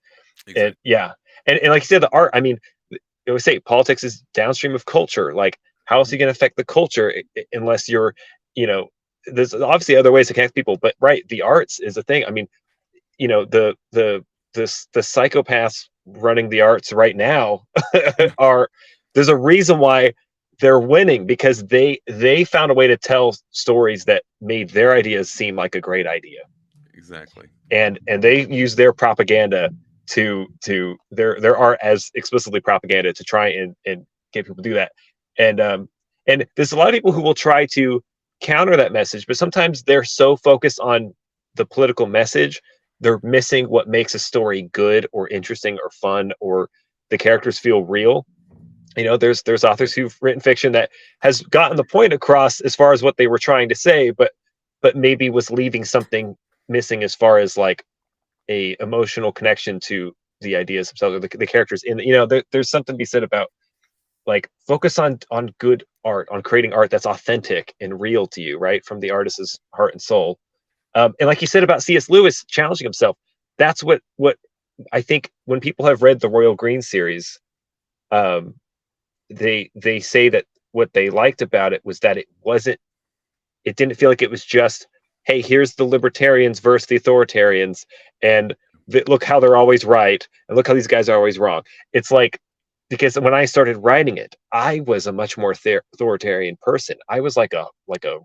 and Exactly. yeah, and like you said, the art. I mean, they always say politics is downstream of culture. Like, how else are Mhm. you going to affect the culture unless you're, you know, there's obviously other ways to connect people, but right, the arts is a thing. I mean, you know, the psychopaths running the arts right now are there's a reason why they're winning because they found a way to tell stories that made their ideas seem like a great idea, Exactly. and they use their propaganda to their art as explicitly propaganda to try and get people to do that. And there's a lot of people who will try to counter that message, but sometimes they're so focused on the political message, they're missing what makes a story good or interesting or fun or the characters feel real. You know, there's authors who've written fiction that has gotten the point across as far as what they were trying to say, but maybe was leaving something missing as far as like a emotional connection to the ideas themselves or the characters in, you know, there's something to be said about like focus on good art, on creating art that's authentic and real to you, right, from the artist's heart and soul. And like you said about C.S. Lewis challenging himself, that's what I think when people have read the Royal Green series, um, they say that what they liked about it was that it didn't feel like it was just hey, here's the libertarians versus the authoritarians, and look how they're always right, and look how these guys are always wrong. It's like, because when I started writing it, I was a much more authoritarian person. I was like a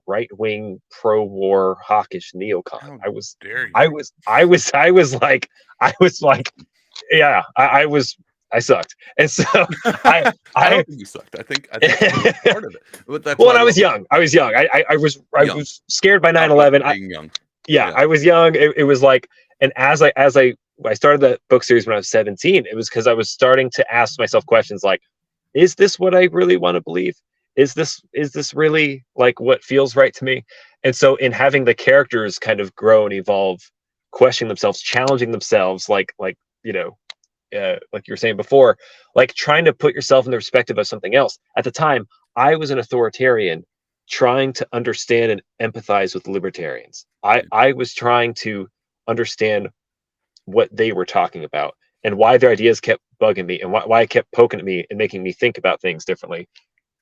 right wing pro war hawkish neocon. How I was dare I you? was I was I was like I was like yeah, I sucked. And so I I I don't think you sucked. I think that was part of it. But that's well, why I and I love was young. I was young. I young. was scared by God bless 9/11. being young. Yeah, Yeah. I was young. It was like, and as I started that book series when I was 17, it was because I was starting to ask myself questions like, is this what I really want to believe? Is this really like what feels right to me? And so in having the characters kind of grow and evolve, questioning themselves, challenging themselves, like you were saying before, like trying to put yourself in the perspective of something else. At the time, I was an authoritarian trying to understand and empathize with libertarians. I, Yeah. I was trying to understand what they were talking about and why their ideas kept bugging me and why it kept poking at me and making me think about things differently.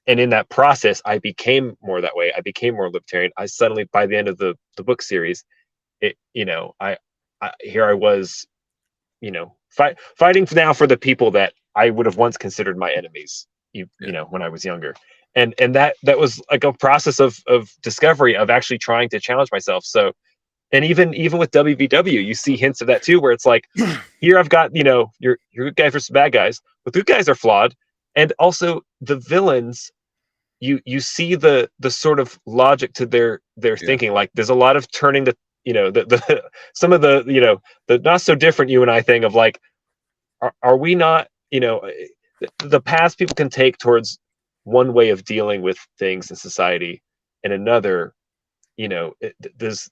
And in that process, I became more that way. I became more libertarian. I suddenly, by the end of the book series, here I was, fighting now for the people that I would have once considered my enemies, Yeah. when I was younger. And that was like a process of discovery, of actually trying to challenge myself. So, and even with WVW, you see hints of that too, where it's like, here I've got, your good guy versus bad guys, but good guys are flawed. And also the villains, you see the sort of logic to their Yeah. thinking. Like there's a lot of turning the some of the not so different you and I thing of like, are we not, the paths people can take towards one way of dealing with things in society and another, there's,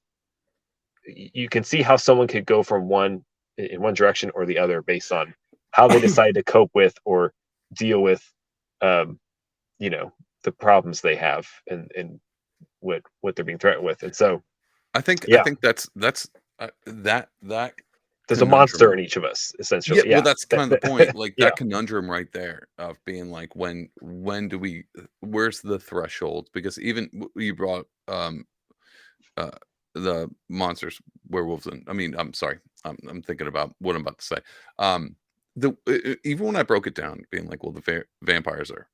you can see how someone could go from one in one direction or the other based on how they decide to cope with or deal with, um, the problems they have, and what they're being threatened with. And so, I yeah, think that's that there's a monster conundrum. in each of us, Yeah, essentially. well, Yeah. that's kind of the point. Like Yeah. that conundrum right there of being like, when do we? Where's the threshold? Because even you brought uh the monsters, werewolves, and I mean, I'm sorry, I'm thinking about what I'm about to say. Um, even when I broke it down, being like, well, the vampires are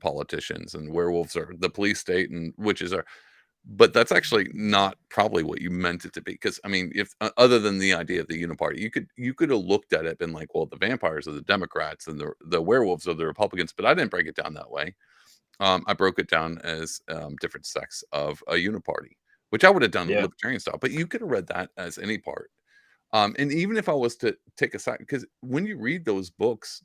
politicians, and werewolves are the police state, and witches are. But that's actually not probably what you meant it to be, because I mean, if other than the idea of the uniparty, you could have looked at it, been like, well, the vampires are the Democrats and the werewolves are the Republicans, but I didn't break it down that way. I broke it down as different sects of a uniparty, which I would have done Yeah. libertarian style, but you could have read that as any part. And even if I was to take a side, because when you read those books,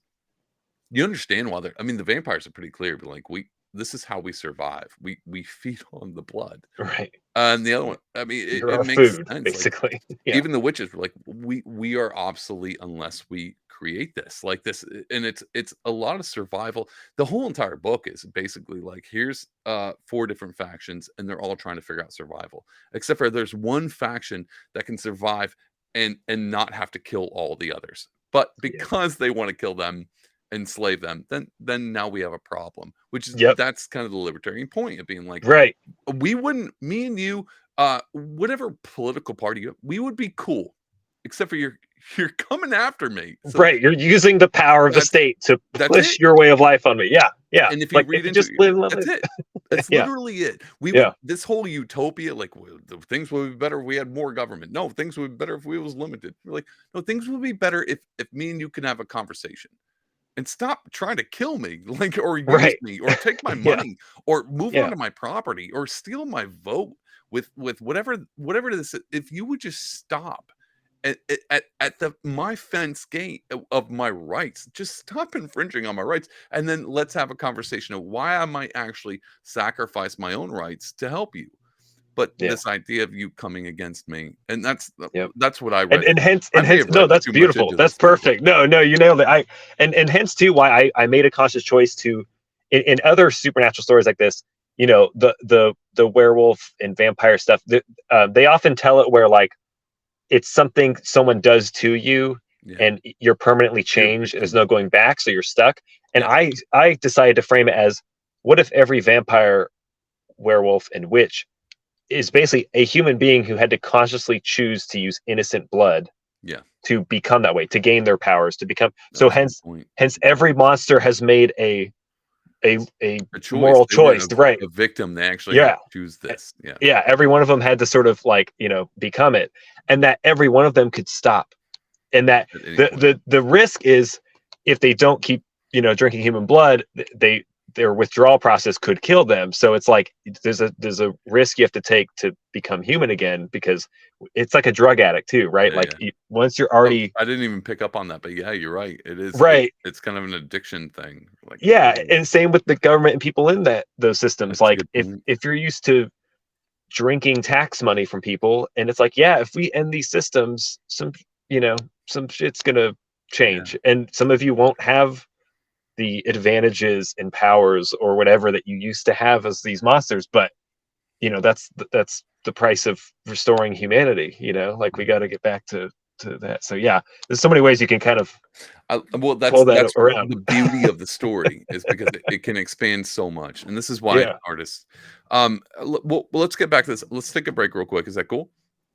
you understand why they're. I mean, the vampires are pretty clear, but like, this is how we survive. We feed on the blood. Right. And the other one, I mean, You're it our makes food, sense, like, basically. Yeah. even the witches were like, "We are obsolete unless we create this." Like, this and it's a lot of survival. The whole entire book is basically like, here's, 4 different factions, and they're all trying to figure out survival, except for there's one faction that can survive and not have to kill all the others. But Yeah. because they wanna kill them, enslave them, then now we have a problem, which is Yep. that's kind of the libertarian point of being like, Right. we wouldn't, me and you, whatever political party we would be cool, except for you're coming after me. So Right. You're using the power of the that's state to that's push it. your way of life on me. Yeah. Yeah. And if you Like if read you into just it, live and let that's live. it. That's Yeah. literally it. We would Yeah. this whole utopia, like, the things would be better if we had more government. No, things would be better if we was limited. We're like, no, things would be better if me and you can have a conversation and stop trying to kill me, like, or use Right. me, or take my Yeah. money, or move Yeah. onto my property, or steal my vote with whatever it is. If you would just stop at the my fence gate of my rights, just stop infringing on my rights, and then let's have a conversation of why I might actually sacrifice my own rights to help you. But Yeah. this idea of you coming against me, and Yep. that's what I and read. and hence I and may hence have no, read that's too much beautiful, into that's this thing, but perfect. No, you nailed it. And hence too why I made a conscious choice to, in other supernatural stories like this, the werewolf and vampire stuff, they often tell it where like it's something someone does to you yeah, and you're permanently you're a changed and there's victim. no going back, so you're stuck. And Yeah, I decided to frame it as, what if every vampire, werewolf, and witch is basically a human being who had to consciously choose to use innocent blood Yeah, to become that way, to gain their powers, to become. So that's a good hence, point. every monster has made a A choice. moral They weren't choice, right? a victim. They actually had Yeah. to choose Eh, this. Yeah, yeah, every one of them had to sort of like, become it, and that every one of them could stop, and that at any the point. the risk is, if they don't keep drinking human blood, their withdrawal process could kill them. So it's like there's a risk you have to take to become human again, because it's like a drug addict too, right? Yeah, Like yeah. once you're Oh, already I didn't even pick up on that, but yeah, you're right. right. It's kind of an addiction thing. Like, Yeah, and same with the government and people in those systems. that's a Like good if point. if you're used to drinking tax money from people, and it's like, yeah, if we end these systems, you know some shit's gonna Yeah, change, and some of you won't have the advantages and powers or whatever that you used to have as these monsters. But that's the price of restoring humanity. Like we got to get back to that. So yeah, there's so many ways you can kind of well, pull that that's around. the beauty of the story is because it can expand so much, and this is why Yeah. artists. Well, let's get back to this. Let's take a break real quick. Is that cool?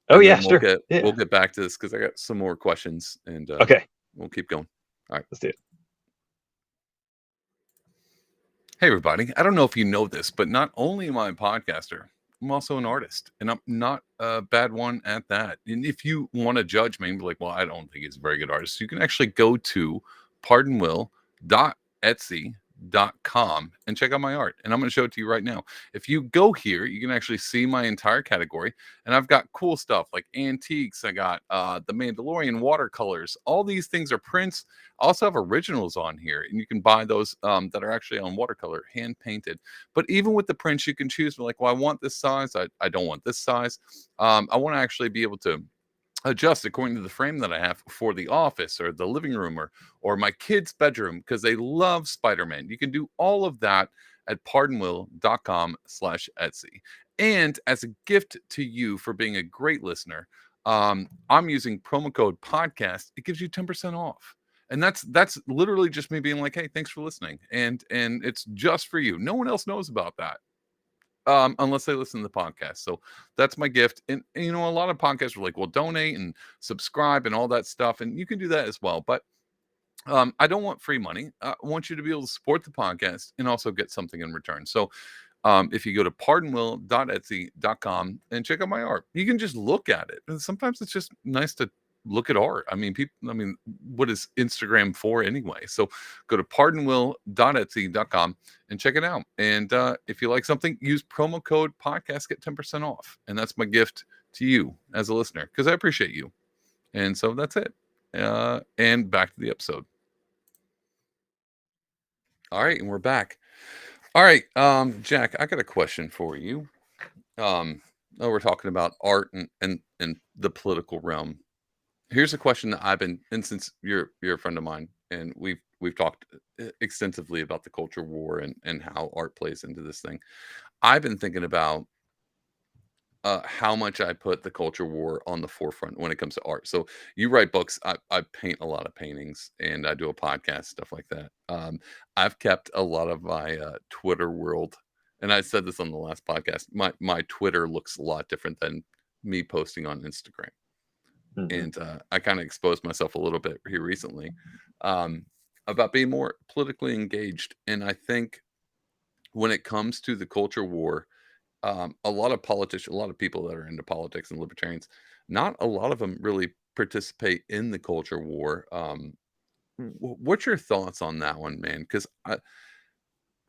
Oh And yeah, then sure. we'll Yeah. get back to this because I got some more questions, and Okay. we'll keep going. All right. Let's do it. Hey, everybody. I don't know if you know this, but not only am I a podcaster, I'm also an artist, and I'm not a bad one at that. And if you want to judge me and be like, well, I don't think he's a very good artist, you can actually go to pardonwill.etsy.com and check out my art. And I'm going to show it to you right now. If you go here, you can actually see my entire category. And I've got cool stuff like antiques. I got the Mandalorian watercolors. All these things are prints. I also have originals on here, and you can buy those that are actually on watercolor, hand painted. But even with the prints, you can choose like, well, I want this size. I don't want this size. I want to actually be able to adjust according to the frame that I have for the office or the living room or my kids' bedroom because they love Spider-Man. You can do all of that at pardonwill.com/Etsy. And as a gift to you for being a great listener, I'm using promo code podcast. It gives you 10% off. And that's literally just me being like, hey, thanks for listening. And it's just for you. No one else knows about that unless they listen to the podcast. So that's my gift. And a lot of podcasts are like, well, donate and subscribe and all that stuff. And you can do that as well. But I don't want free money. I want you to be able to support the podcast and also get something in return. So if you go to pardonwill.etsy.com and check out my art, you can just look at it. And sometimes it's just nice to look at art. What is Instagram for anyway? So go to pardonwill.etsy.com and check it out. And if you like something, use promo code podcast, get 10% off. And that's my gift to you as a listener because I appreciate you. And so that's it. And back to the episode. All right, and we're back. All right, Jack, I got a question for you. We're talking about art and the political realm. Here's a question that I've been, and since you're a friend of mine, and we've talked extensively about the culture war and how art plays into this thing. I've been thinking about how much I put the culture war on the forefront when it comes to art. So you write books, I paint a lot of paintings, and I do a podcast, stuff like that. I've kept a lot of my Twitter world, and I said this on the last podcast. My Twitter looks a lot different than me posting on Instagram, Hmm. and I kind of exposed myself a little bit here recently um, about being more politically engaged. And I think when it comes to the culture war, a lot of politicians, a lot of people that are into politics and libertarians, not a lot of them really participate in the culture war. What's your thoughts on that one, man? Because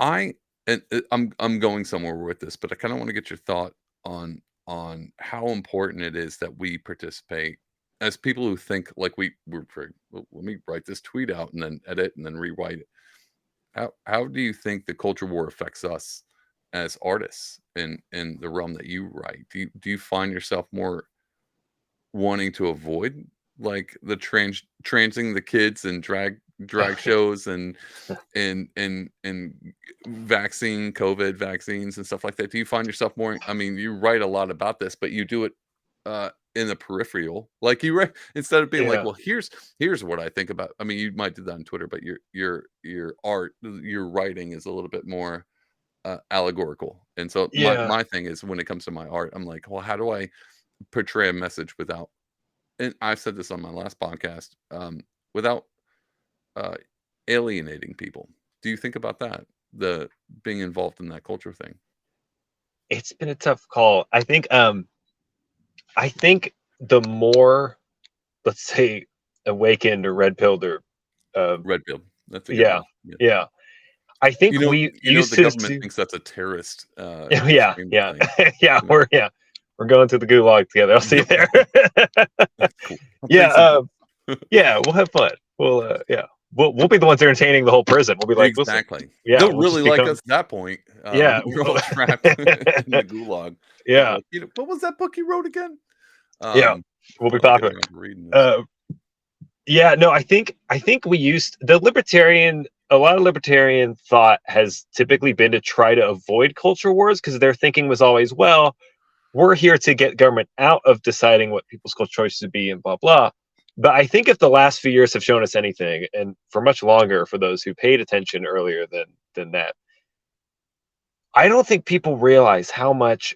I and I'm going somewhere with this, but I kind of want to get your thought on how important it is that we participate as people who think like well, let me write this tweet out and then edit and then rewrite it. How do you think the culture war affects us as artists in the realm that you write? Do you find yourself more wanting to avoid like the transing the kids and drag shows and vaccine COVID vaccines and stuff like that? Do you find yourself more? I mean, you write a lot about this, but you do it in the peripheral. Like you write instead of being like, Yeah. well, here's what I think about. I mean, you might do that on Twitter, but your art, your writing is a little bit more allegorical. And so Yeah. my thing is when it comes to my art, I'm like, well, how do I portray a message without, and I've said this on my last podcast, without uh, alienating people. Do you think about that? The being involved in that culture thing. It's been a tough call. I think the more, let's say, awakened or red pilled or um, Red pill. That's a good yeah, one. Yeah. yeah. I think we used The to government see. thinks that's a terrorist Yeah, extreme yeah, thing. yeah. You know? We're going to the gulag together. I'll see you Yep. there. That's cool. I'll Yeah, take some notes. yeah. We'll have fun. Yeah, we'll be the ones entertaining the whole prison. We'll be like, listen, Exactly. yeah, They'll we'll really just like become, us at that point. yeah, We're all trapped in the gulag. They'll be yeah, like, what was that book you wrote again? yeah. We'll be Finally get popular. around to reading this. Uh, Yeah, no, I think we used the libertarian. A lot of libertarian thought has typically been to try to avoid culture wars because their thinking was always, well, we're here to get government out of deciding what people's cultural choices would be and blah blah. But I think if the last few years have shown us anything, and for much longer for those who paid attention earlier than that, I don't think people realize how much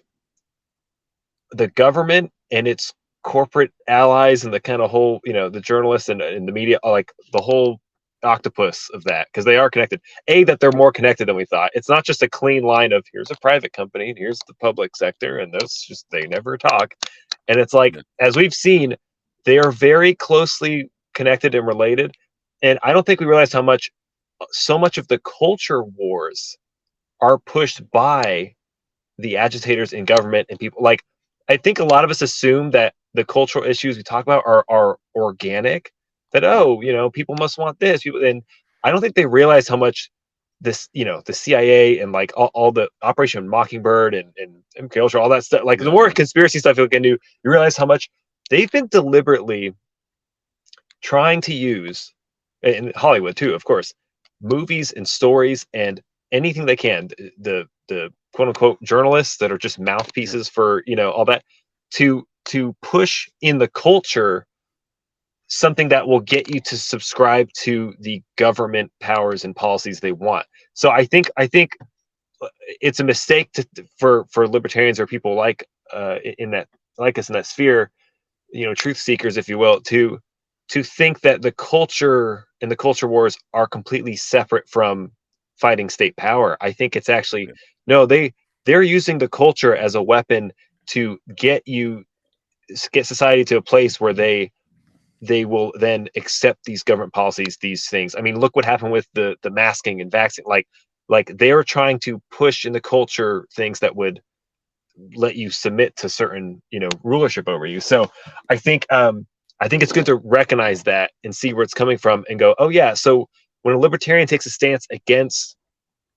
the government and its corporate allies and the kind of whole, the journalists and the media, are like the whole octopus of that because they are connected. That they're more connected than we thought. It's not just a clean line of here's a private company and here's the public sector, and those just they never talk. And it's like, Yeah. as we've seen, they are very closely connected and related. And I don't think we realize how much so much of the culture wars are pushed by the agitators in government and people like I think a lot of us assume that the cultural issues we talk about are organic, that Yeah. people must want this, people, and I don't think they realize how much this, the CIA and like all the Operation Mockingbird and MK Ultra, all that stuff, like the Yeah. more Yeah. conspiracy stuff you look into, you realize how much they've been deliberately trying to use, in Hollywood too, of course, movies and stories and anything they can, the quote unquote journalists that are just Yeah. mouthpieces for all that, to push in the culture something that will get you to subscribe to the government powers and policies they want. So I think it's a mistake for libertarians or people like in that like us in that sphere, truth seekers, if you will, to think that the culture and the culture wars are completely separate from fighting state power. I think it's actually Yeah. no, they're using the culture as a weapon to get society to a place where they will then accept these government policies, these things. I mean, look what happened with the masking and vaccine. Like they're trying to push in the culture things that would let you submit to certain rulership over you. So i think um I think it's good to recognize that and see where it's coming from and go, oh yeah, so when a libertarian takes a stance against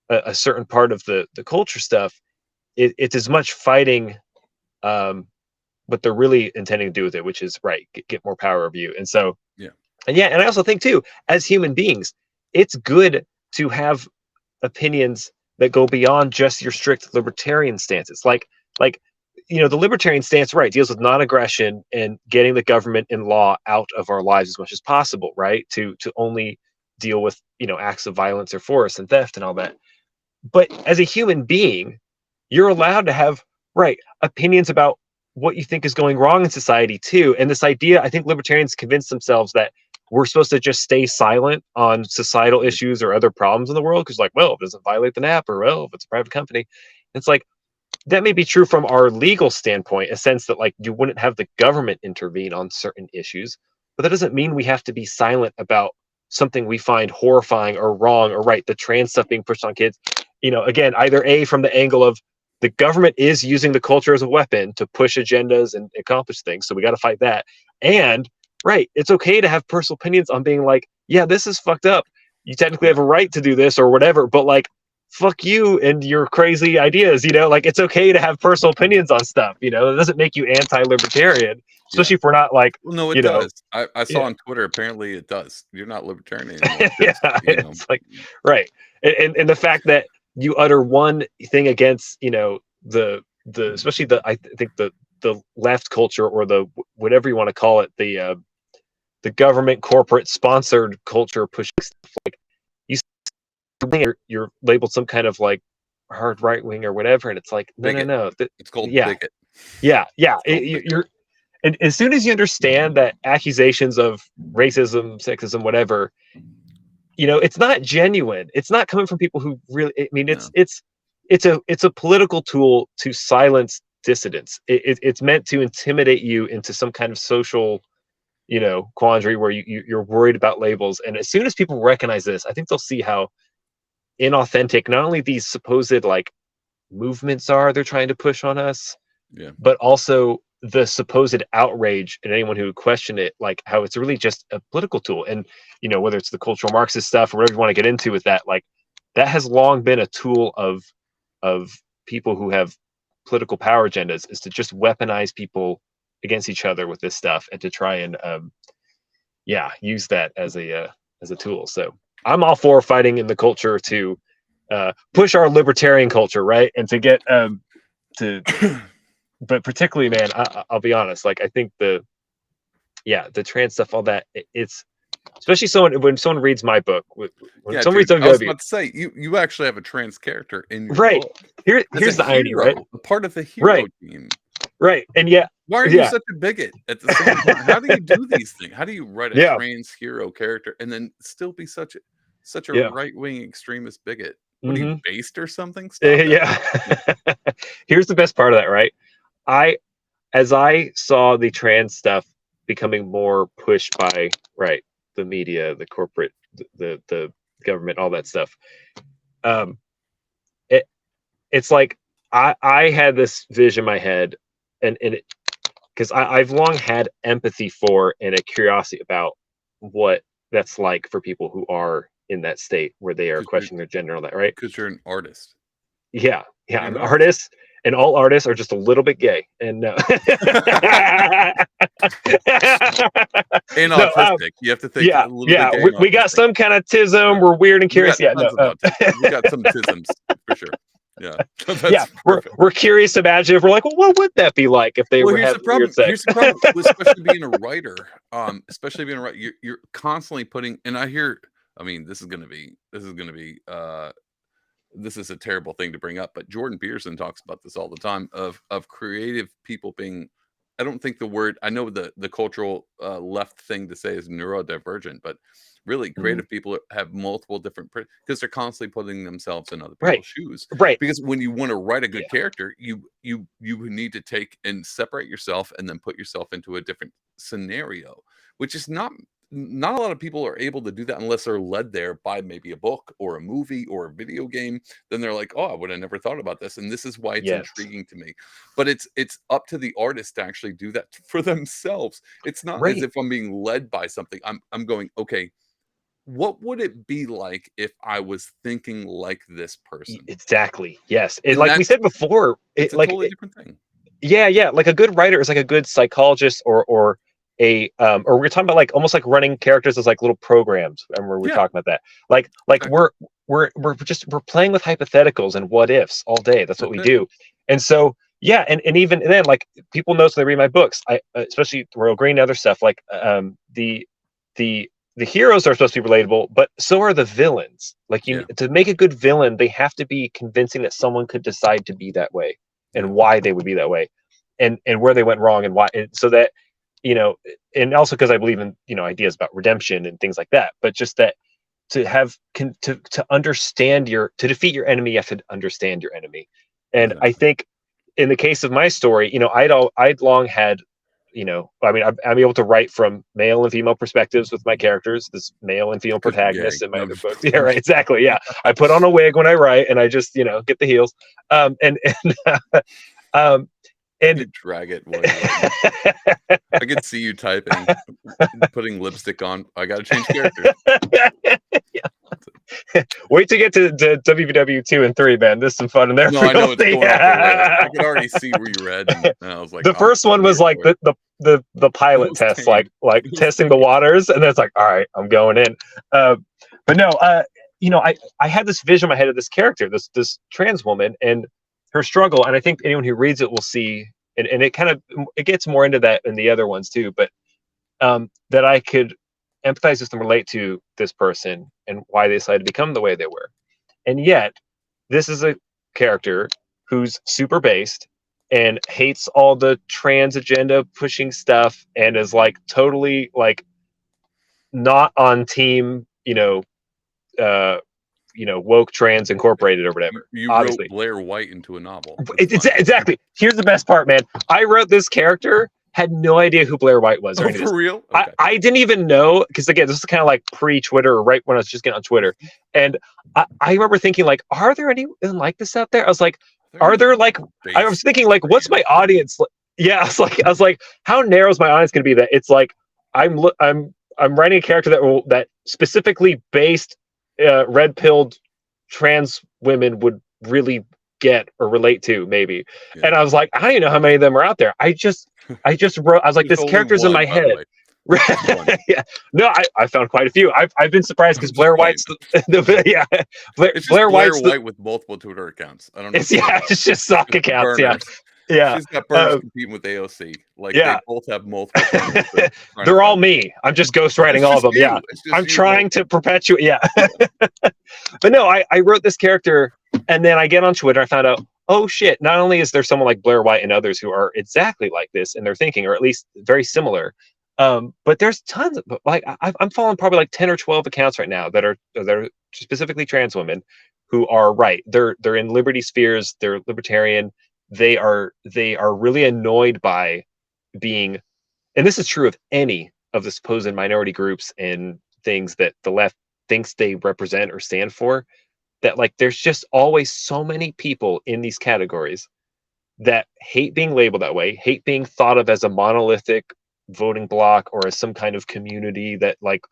a certain part of the culture stuff, it's as much fighting um what they're really intending to do with it, which is right, get more power over you. And so, Yeah. and yeah, and I also think too, as human beings, it's good to have opinions that go beyond just your strict libertarian stances. Like the libertarian stance, right, deals with non-aggression and getting the government and law out of our lives as much as possible, right? To only deal with acts of violence or force and theft and all that. But as a human being, you're allowed to have right opinions about what you think is going wrong in society too. And this idea, I think libertarians convince themselves that we're supposed to just stay silent on societal Yeah. issues or other problems in the world because, like, well, if it doesn't violate the NAP, or well, if it's a private company, it's like that may be true from our legal standpoint, a sense that like you wouldn't have the government intervene on certain issues, but that doesn't mean we have to be silent about something we find horrifying or wrong, or right, the trans stuff being pushed on kids. Again, either a from the angle of the government is using the culture as a weapon to push agendas and accomplish things, so we got to fight that. And right, it's okay to have personal opinions on being like, yeah, this is fucked up, you technically Yeah. have a right to do this or whatever, but like, fuck you and your crazy ideas. Like it's okay to have personal opinions on stuff. It doesn't make you anti-libertarian, Yeah. especially if we're not like, Well, no, it you know, does. I saw yeah, on Twitter, apparently it does. You're not libertarian anymore yeah. because, It's like, right, and the fact that you utter one thing against, the especially I think the left culture, or the whatever you want to call it, the government corporate sponsored culture pushing stuff, like you you're labeled some kind of like hard right wing or whatever, and it's like Bigot. no. It's called Yeah, bigot. yeah, yeah. It's called bigot. You're and as soon as you understand that accusations of racism, sexism, whatever, it's not genuine. It's not coming from people who really. I mean, No. it's a political tool to silence dissidents. It's meant to intimidate you into some kind of social, quandary where you're worried about labels. And as soon as people recognize this, I think they'll see how inauthentic not only these supposed like movements are they're trying to push on us, Yeah. but also the supposed outrage and anyone who would question it, like how it's really just a political tool. And whether it's the cultural Marxist stuff or whatever you want to get into with that, like that has long been a tool of people who have political power agendas, is to just weaponize people against each other with this stuff and to try and use that as a tool. So I'm all for fighting in the culture to push our libertarian culture, right, and to get to but particularly, man, I'll be honest, like I think the trans stuff, all that, it's especially when someone reads my book, when Yeah, someone reads dude. I was WW, about to say you actually have a trans character in your right, book as a here's the irony, right, hero, a part of the hero right, team. right, and Why are you yeah, such a bigot at the same time? How do you do these things? How do you write a yeah, trans hero character and then still be such a yeah, right-wing extremist bigot? What are you, mm-hmm. based or something? Stop that. Yeah. No. Here's the best part of that, right? I As I saw the trans stuff becoming more pushed by, right, the media, the corporate, the government, all that stuff, um, it it's like I had this vision in my head, and because I've long had empathy for and a curiosity about what that's like for people who are in that state where they are 'Cause you're questioning their gender and all that, right? 'cause you're an artist. Yeah, yeah, You're I'm an an artist. artist, and all artists are just a little bit gay, and no, And no, autistic. You have to think a yeah, little bit yeah, gay we, and we got autistic. some kind of tism. Yeah. We're weird and We curious. got Yeah, no, tons of we got some tisms for sure. Yeah. yeah, That's we're perfect. we're curious to imagine if we're like, well, what would that be like if they Well, were here's the having weird problem. sex? Here's the problem, especially being a writer. Especially being a writer, you're constantly putting. And I hear. I mean, this is a terrible thing to bring up, but Jordan Peterson talks about this all the time of creative people being. I don't think the word. I know the cultural left thing to say is neurodivergent, but really, Mhm. creative people have multiple different because they're constantly putting themselves in other Right, people's shoes. right, Because when you want to write a yeah, good character, you need to take and separate yourself and then put yourself into a different scenario, which is not a lot of people are able to do that unless they're led there by maybe a book or a movie or a video game. Then they're like, oh, I would have never thought about this, and this is why it's yes, intriguing to me. But it's up to the artist to actually do that for themselves. It's not as right, if I'm being led by something. I'm going, okay, what would it be like if I was thinking like this person? exactly, yes. And And like we said before, it's a totally different thing. yeah, yeah, like a good writer is like a good psychologist, or we're talking about like almost like running characters as like little programs. Remember we were Yeah, talking about that. Like exactly. we're playing with hypotheticals and what ifs all day. That's what That's we it. do. And so yeah, and even then, like people notice when they read my books, I especially Royal Green and other stuff, like the the heroes are supposed to be relatable, but so are the villains. Like Yeah, to make a good villain, they have to be convincing that someone could decide to be that way yeah, and why they would be that way, and where they went wrong and why, and so that you know and also because I believe in ideas about redemption and things like that, but just that to understand to defeat your enemy, you have to understand your enemy. And I exactly. think in the case of my story, I'd long had, I mean, I'm able to write from male and female perspectives with my characters, this male and female Because you're gay. protagonists in my No, I'm other just books. Yeah, I'm right, just exactly. Yeah, I put on a wig when I write, and I just get the heels, and um, and you drag it while you're writing. I could see you typing, putting lipstick on. I gotta change characters. wait to get to WW 2 and 3, man. There's some fun in there No, for I you'll know it's see. going off the rails. I could already see where you read, and I was like, The I'm first one was here like for it. the It pilot was test, like tame. It was testing the tame. waters, and then it's like, all right, I'm going in. Uh, but no, I had this vision in my head of this character, this trans woman, and her struggle, and I think anyone who reads it will see, and it gets more into that in the other ones too, but that I could empathize with and relate to this person and why they decided to become the way they were. And yet, this is character who's super based and hates all the trans agenda pushing stuff and is like totally like not on team, uh, woke trans incorporated or whatever. You wrote Obviously, Blair White into a novel. That's it's fine. exactly. Here's the best part, man. I wrote this character, had no idea who Blair White was or Oh, any of this. for real? I, Okay. I didn't even know, because again, this is kind of like pre-Twitter, right when I was just getting on Twitter, and I remember thinking like, are there anyone like this out there? I was like, are there like? I was thinking like, what's my audience? Yeah, I was like, how narrow is my audience going to be? That it's like I'm writing a character that specifically based red-pilled trans women would really get or relate to, maybe. Yeah. And I was like, I don't even know how many of them are out there. I just wrote. I was like, There's this only character's in one, my by the head. way. One. Yeah, no, I found quite a few. I've been surprised I'm because just Blair playing. White's the yeah, It's just Blair Blair White's White with multiple Twitter accounts. I don't know. it's yeah, it's just sock accounts. Yeah, Burners. yeah, She's got burners competing with AOC. Like they yeah. both have multiple things they're trying to They're all fight. me. I'm just ghostwriting It's all of just them. Yeah, you. It's just I'm you. trying to perpetuate. Yeah, Yeah. but no, I wrote this character, and then I get on Twitter. I found out, oh shit! Not only is there someone like Blair White and others who are exactly like this in their thinking, or at least very similar, but there's tons of like I'm following probably like 10 or 12 accounts right now that are specifically trans women who are right. They're in liberty spheres. They're libertarian. They are really annoyed by being, and this is true of any of the supposed minority groups and things that the left thinks they represent or stand for, that like there's just always so many people in these categories that hate being labeled that way, hate being thought of as a monolithic voting block or as some kind of community that like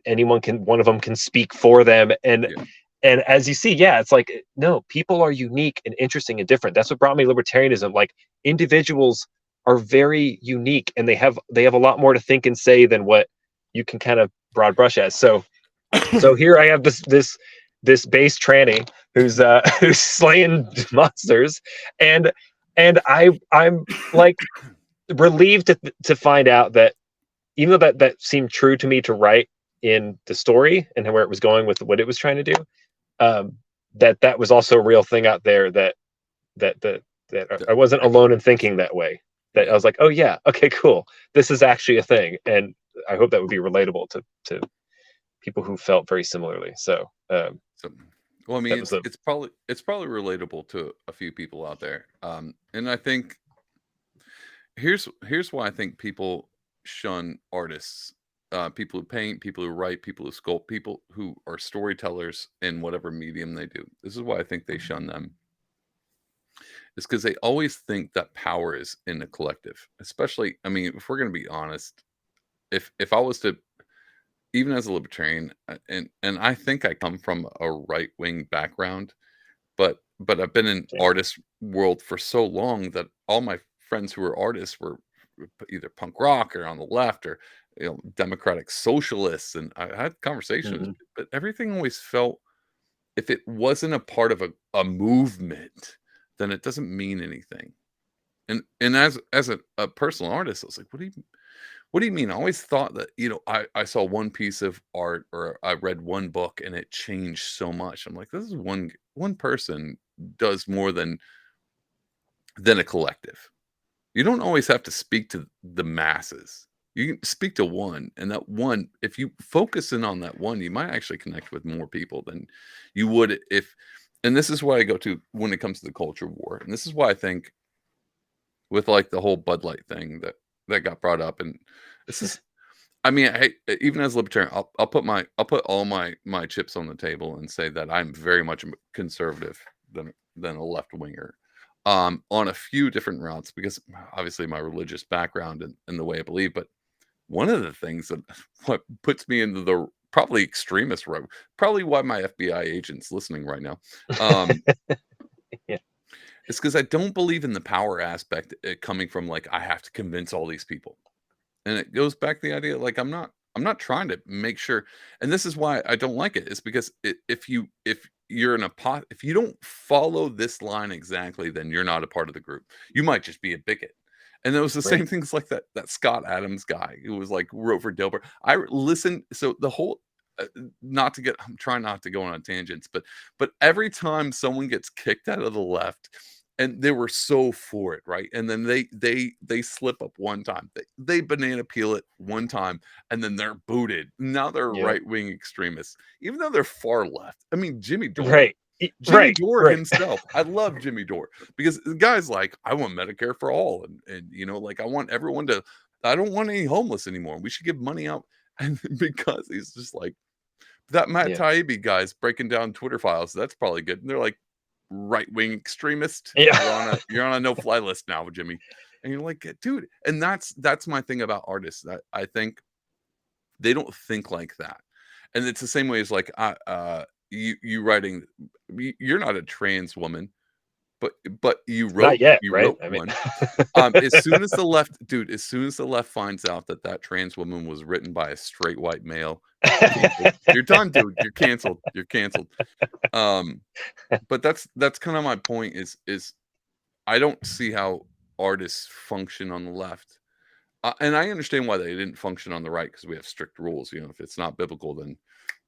one of them can speak for them. and Yeah. and as you see, yeah, it's like, no, people are unique and interesting and different. That's what brought me libertarianism. Like, individuals are very unique, and they have a lot more to think and say than what you can kind of broad brush as. So here I have this base tranny who's who's slaying monsters, and I'm like relieved to find out that even though that seemed true to me to write in the story and where it was going with what it was trying to do, that was also a real thing out there, that I wasn't alone in thinking that way. That I Yeah. was like, oh yeah, okay, cool. This is actually a thing, and I hope that would be relatable to people who felt very similarly. So So, well, I mean, that was a it's probably relatable to a few people out there. And I think here's why I think people shun artists, people who paint, people who write, people who sculpt, people who are storytellers in whatever medium they do. This is why I think they shun them. Is because they always think that power is in the collective. Especially, I mean, if we're going to be honest, if I was to, even as a libertarian, and I think I come from a right wing background, but I've been in same. artist world for so long that all my friends who were artists were either punk rock or on the left or democratic socialists, and I had conversations, Mm-hmm. but everything always felt, if it wasn't a part of a movement, then it doesn't mean anything. And as a personal artist, I was like, what do you mean? I always thought that, I saw one piece of art or I read one book and it changed so much. I'm like, this is one person does more than a collective. You don't always have to speak to the masses. You can speak to one, and that one, if you focus in on that one, you might actually connect with more people than you would if. And this is why I go to when it comes to the culture war, and this is why I think with like the whole Bud Light thing that got brought up, and this is, I mean, even as a libertarian, I'll put all my chips on the table and say that I'm very much a conservative than a left winger, on a few different routes because obviously my religious background and the way I believe. But one of the things that what puts me into the probably extremist road, probably why my FBI agent's listening right now, um, Yeah. is because I don't believe in the power aspect, coming from like I have to convince all these people. And it goes back to the idea, like, I'm not trying to make sure, and this is why I don't like it, is because if you're in a pot, if you don't follow this line exactly, then you're not a part of the group. You might just be a bigot. And it was the Right. same things like that Scott Adams guy who was like wrote for Dilbert. I listened, so the whole not to get, I'm trying not to go on tangents, but every time someone gets kicked out of the left, and they were so for it, right? And then they slip up one time, they banana peel it one time, and then they're booted. Now they're Yep. right wing extremists, even though they're far left. I mean, Right. Jimmy Right. Dore Right. himself. I love Jimmy Dore because the guy's like, I want Medicare for all, and like I want everyone to. I don't want any homeless anymore. We should give money out, and because he's just like that Matt Yeah. Taibbi guy's breaking down Twitter files. That's probably good. And they're like right wing extremist. Yeah. You're on a no fly list now, Jimmy. And you're like, dude. And that's my thing about artists. I think they don't think like that. And it's the same way as like you writing. You're not a trans woman, but Not yet. you Right. wrote I mean. one. As soon as the left, dude, as soon as the left finds out that trans woman was written by a straight white male, canceled. You're done, dude. You're canceled. You're canceled. Um, but that's kind of my point. Is I don't see how artists function on the left, and I understand why they didn't function on the right because we have strict rules. If it's not biblical, then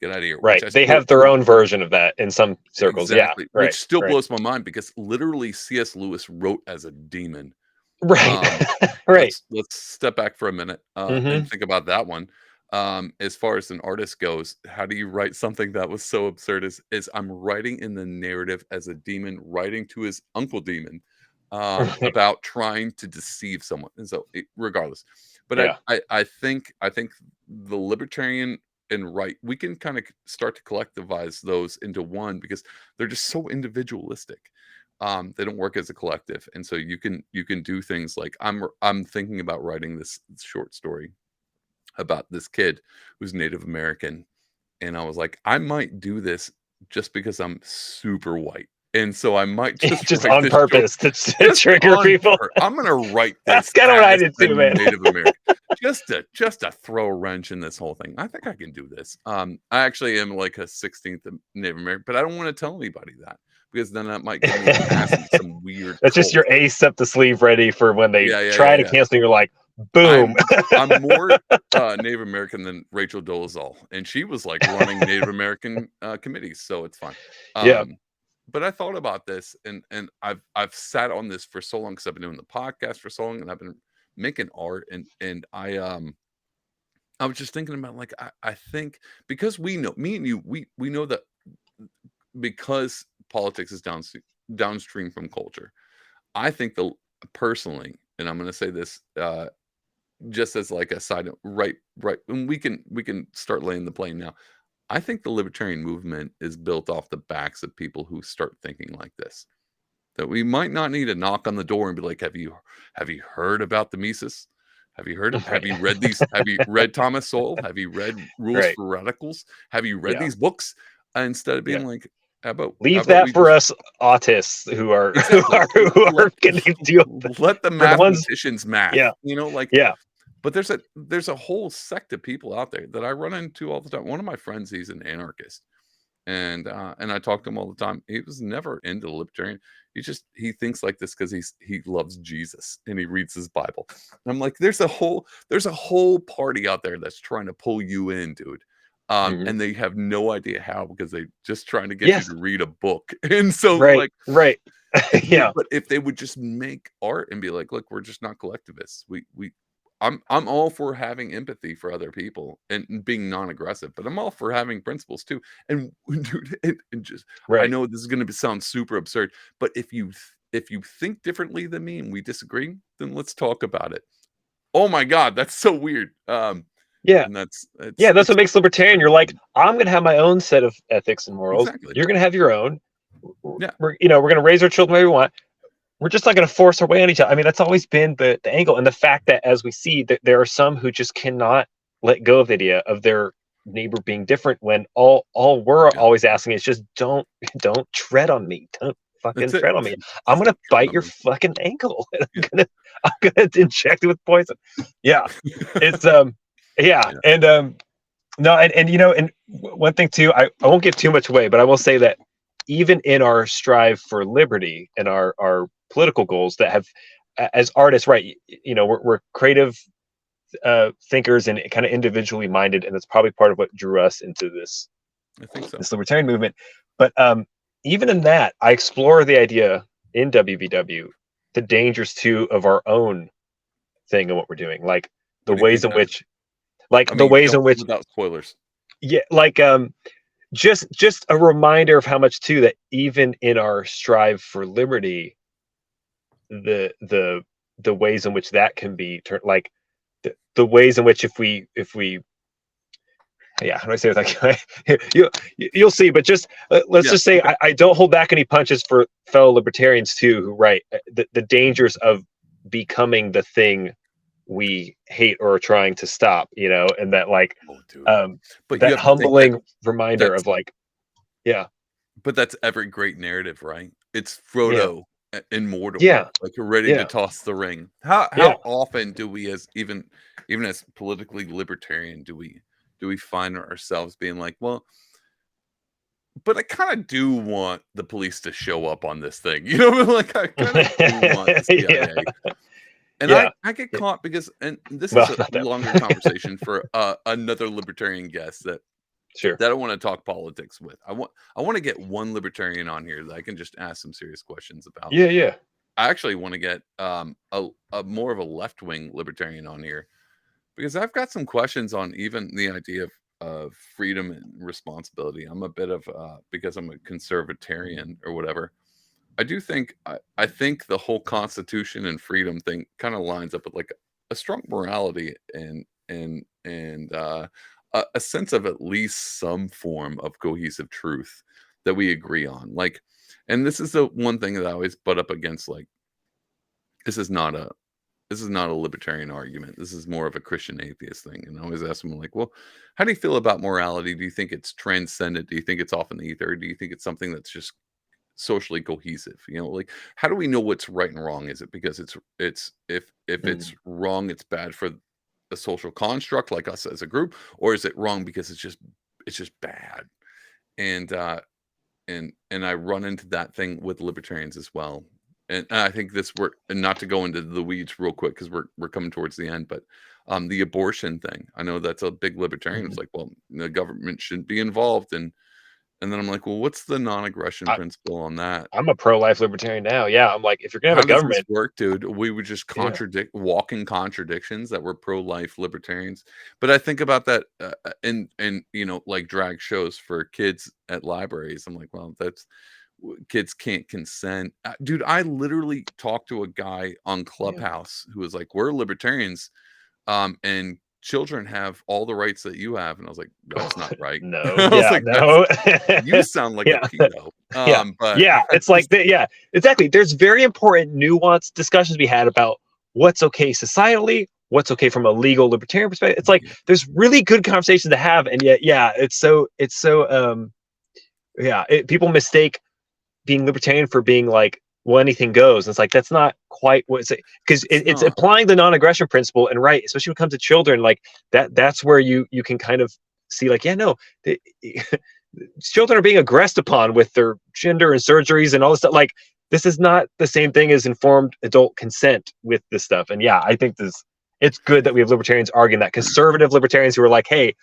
get out of here. Which Right. I They still have their own version of that in some circles. Yeah. exactly, which Right. still Right. blows my mind because literally C.S. Lewis wrote as a demon. Right. Um, Right. let's step back for a minute and Hmm. think about that one. As far as an artist goes, how do you write something that was so absurd as I'm writing in the narrative as a demon writing to his uncle demon Right. about trying to deceive someone. And so regardless. But Yeah. I think the libertarian and right, we can kind of start to collectivize those into one because they're just so individualistic. They don't work as a collective, and so you can do things like I'm thinking about writing this short story about this kid who's Native American, and I was like, I might do this just because I'm super white, and so I might just Just write on this short purpose to just trigger on people. I'm gonna write That's this kind of what I as did a too, man. Native American just to throw a wrench in this whole thing. I think I can do this. I actually am like a 16th of Native American, but I don't want to tell anybody that because then that might get me a pass in some weird That's just cult. your ace up the sleeve, ready for when they Yeah, yeah, yeah, try to yeah. cancel. You're like, boom. I'm more Native American than Rachel Dolezal, and she was like running Native American committees, so it's fine. Yeah. But I thought about this, and I've sat on this for so long because I've been doing the podcast for so long, and I've been making art, and I was just thinking about like I think because we know me and you we know that because politics is downstream from culture. I think the personally, and I'm going to say this just as like a side note, right, and we can start laying the plane now. I think the libertarian movement is built off the backs of people who start thinking like this. That we might not need to knock on the door and be like, have you heard about the Mises? Have Right. you read these? Have you read Thomas Sowell? Have you read Rules Right. for Radicals? Have you read Yeah. these books? Instead of Yeah. being like, how Leave about that we for just us autists who are exactly who are going to deal with it. let the For the ones, mathematicians math, yeah, like yeah. but there's a whole sect of people out there that I run into all the time. One of my friends, he's an anarchist, and I talk to him all the time. He was never into the libertarian. He thinks like this because he loves Jesus and he reads his Bible. And I'm like, there's a whole party out there that's trying to pull you in, dude. Hmm. And they have no idea how because they just trying to get you Yes. to read a book. And so Right. like Right. Yeah. but if they would just make art and be like, look, we're just not collectivists. I'm all for having empathy for other people and being non-aggressive, but I'm all for having principles too. And dude, and just I Right. know this is going to sound super absurd, but if you think differently than me and we disagree, then let's talk about it. Oh my God, that's so weird. Yeah. And that's Yeah. That's it's what makes libertarian. You're like, I'm going to have my own set of ethics and morals. exactly You're going to have your own. yeah. We're going to raise our children the way we want. We're just not going to force our way on each other. I mean, that's always been the angle, and the fact that as we see that there are some who just cannot let go of the idea of their neighbor being different when all we're Yeah. always asking is just don't tread on me, don't fucking That's it. tread on me. I'm Just gonna don't tread bite on your me. fucking ankle. And Yeah. I'm gonna inject it with poison. Yeah, it's yeah, Yeah. and no, and and one thing too, I won't give too much away, but I will say that even in our strive for liberty and our political goals that have as artists, right, we're creative thinkers and kind of individually minded, and that's probably part of what drew us into I think so. this libertarian movement. But even in that, I explore the idea in WVW, the dangers too of our own thing and what we're doing, like the What do you ways think in that? which, like I the mean, ways don't in which, without spoilers. yeah, like just a reminder of how much too that even in our strive for liberty, the ways in which that can be turned, like the ways in which if we yeah, how do I say it like you'll see, but just let's Yeah. just say Okay. I don't hold back any punches for fellow libertarians too, who write the dangers of becoming the thing we hate or are trying to stop, and that like Oh, dude. um But you that have to think that humbling reminder that's of like, yeah, but that's every great narrative, right? It's yeah, Frodo in Mordor, yeah, like you're ready to yeah, toss the ring. How yeah. often do we, as even as politically libertarian, do we find ourselves being like, well, but I kind of do want the police to show up on this thing, you know? Like I kind of do want the Yeah, CIA, and yeah. I get caught because, and this Well, is a not that longer one. conversation for another libertarian guest Sure. that I want to talk politics with. I want to get one libertarian on here that I can just ask some serious questions about. Yeah, yeah. I actually want to get a more of a left wing libertarian on here because I've got some questions on even the idea of freedom and responsibility. I'm a bit of because I'm a conservatarian or whatever. I do think I think the whole constitution and freedom thing kind of lines up with like a strong morality and a sense of at least some form of cohesive truth that we agree on. Like, and this is the one thing that I always butt up against. Like, this is not a this is not a libertarian argument. This is more of a Christian atheist thing. And I always ask them like, well, how do you feel about morality? Do you think it's transcendent? Do you think it's off in the ether? Do you think it's something that's just socially cohesive? Like how do we know what's right and wrong? Is it because it's if Mm. it's wrong, it's bad for a social construct like us as a group, or is it wrong because it's just bad? And and I run into that thing with libertarians as well. And I think this we're and not to go into the weeds real quick because we're coming towards the end, but the abortion thing, I know that's a big libertarian. It's Mhm. like, well, the government shouldn't be involved, and then I'm like, well, what's the non-aggression I, principle on that? I'm a pro-life libertarian now. Yeah, I'm like, if you're gonna have a How does this government, work, dude? We would just yeah, contradict walking contradictions that we're pro-life libertarians. But I think about that in like drag shows for kids at libraries. I'm like, well, kids can't consent. Dude, I literally talked to a guy on yeah. Clubhouse who was like, we're libertarians, and children have all the rights that you have. And I was like, that's not right. No, I was yeah, like, that's no, you sound like a yeah, pedo. yeah, But yeah. I It's like, just yeah, exactly. There's very important, nuanced discussions we had about what's okay societally, what's okay from a legal libertarian perspective. It's like yeah. there's really good conversations to have, and yet, yeah, it's so yeah. People mistake being libertarian for being like, well, anything goes. And it's like that's not quite what it's because It's it's not. applying the non-aggression principle, and right, especially when it comes to children, like that's where you can kind of see like, yeah, no, the, children are being aggressed upon with their gender and surgeries and all this stuff. Like this is not the same thing as informed adult consent with this stuff. And yeah, I think this it's good that we have libertarians arguing that, conservative libertarians who are like, hey,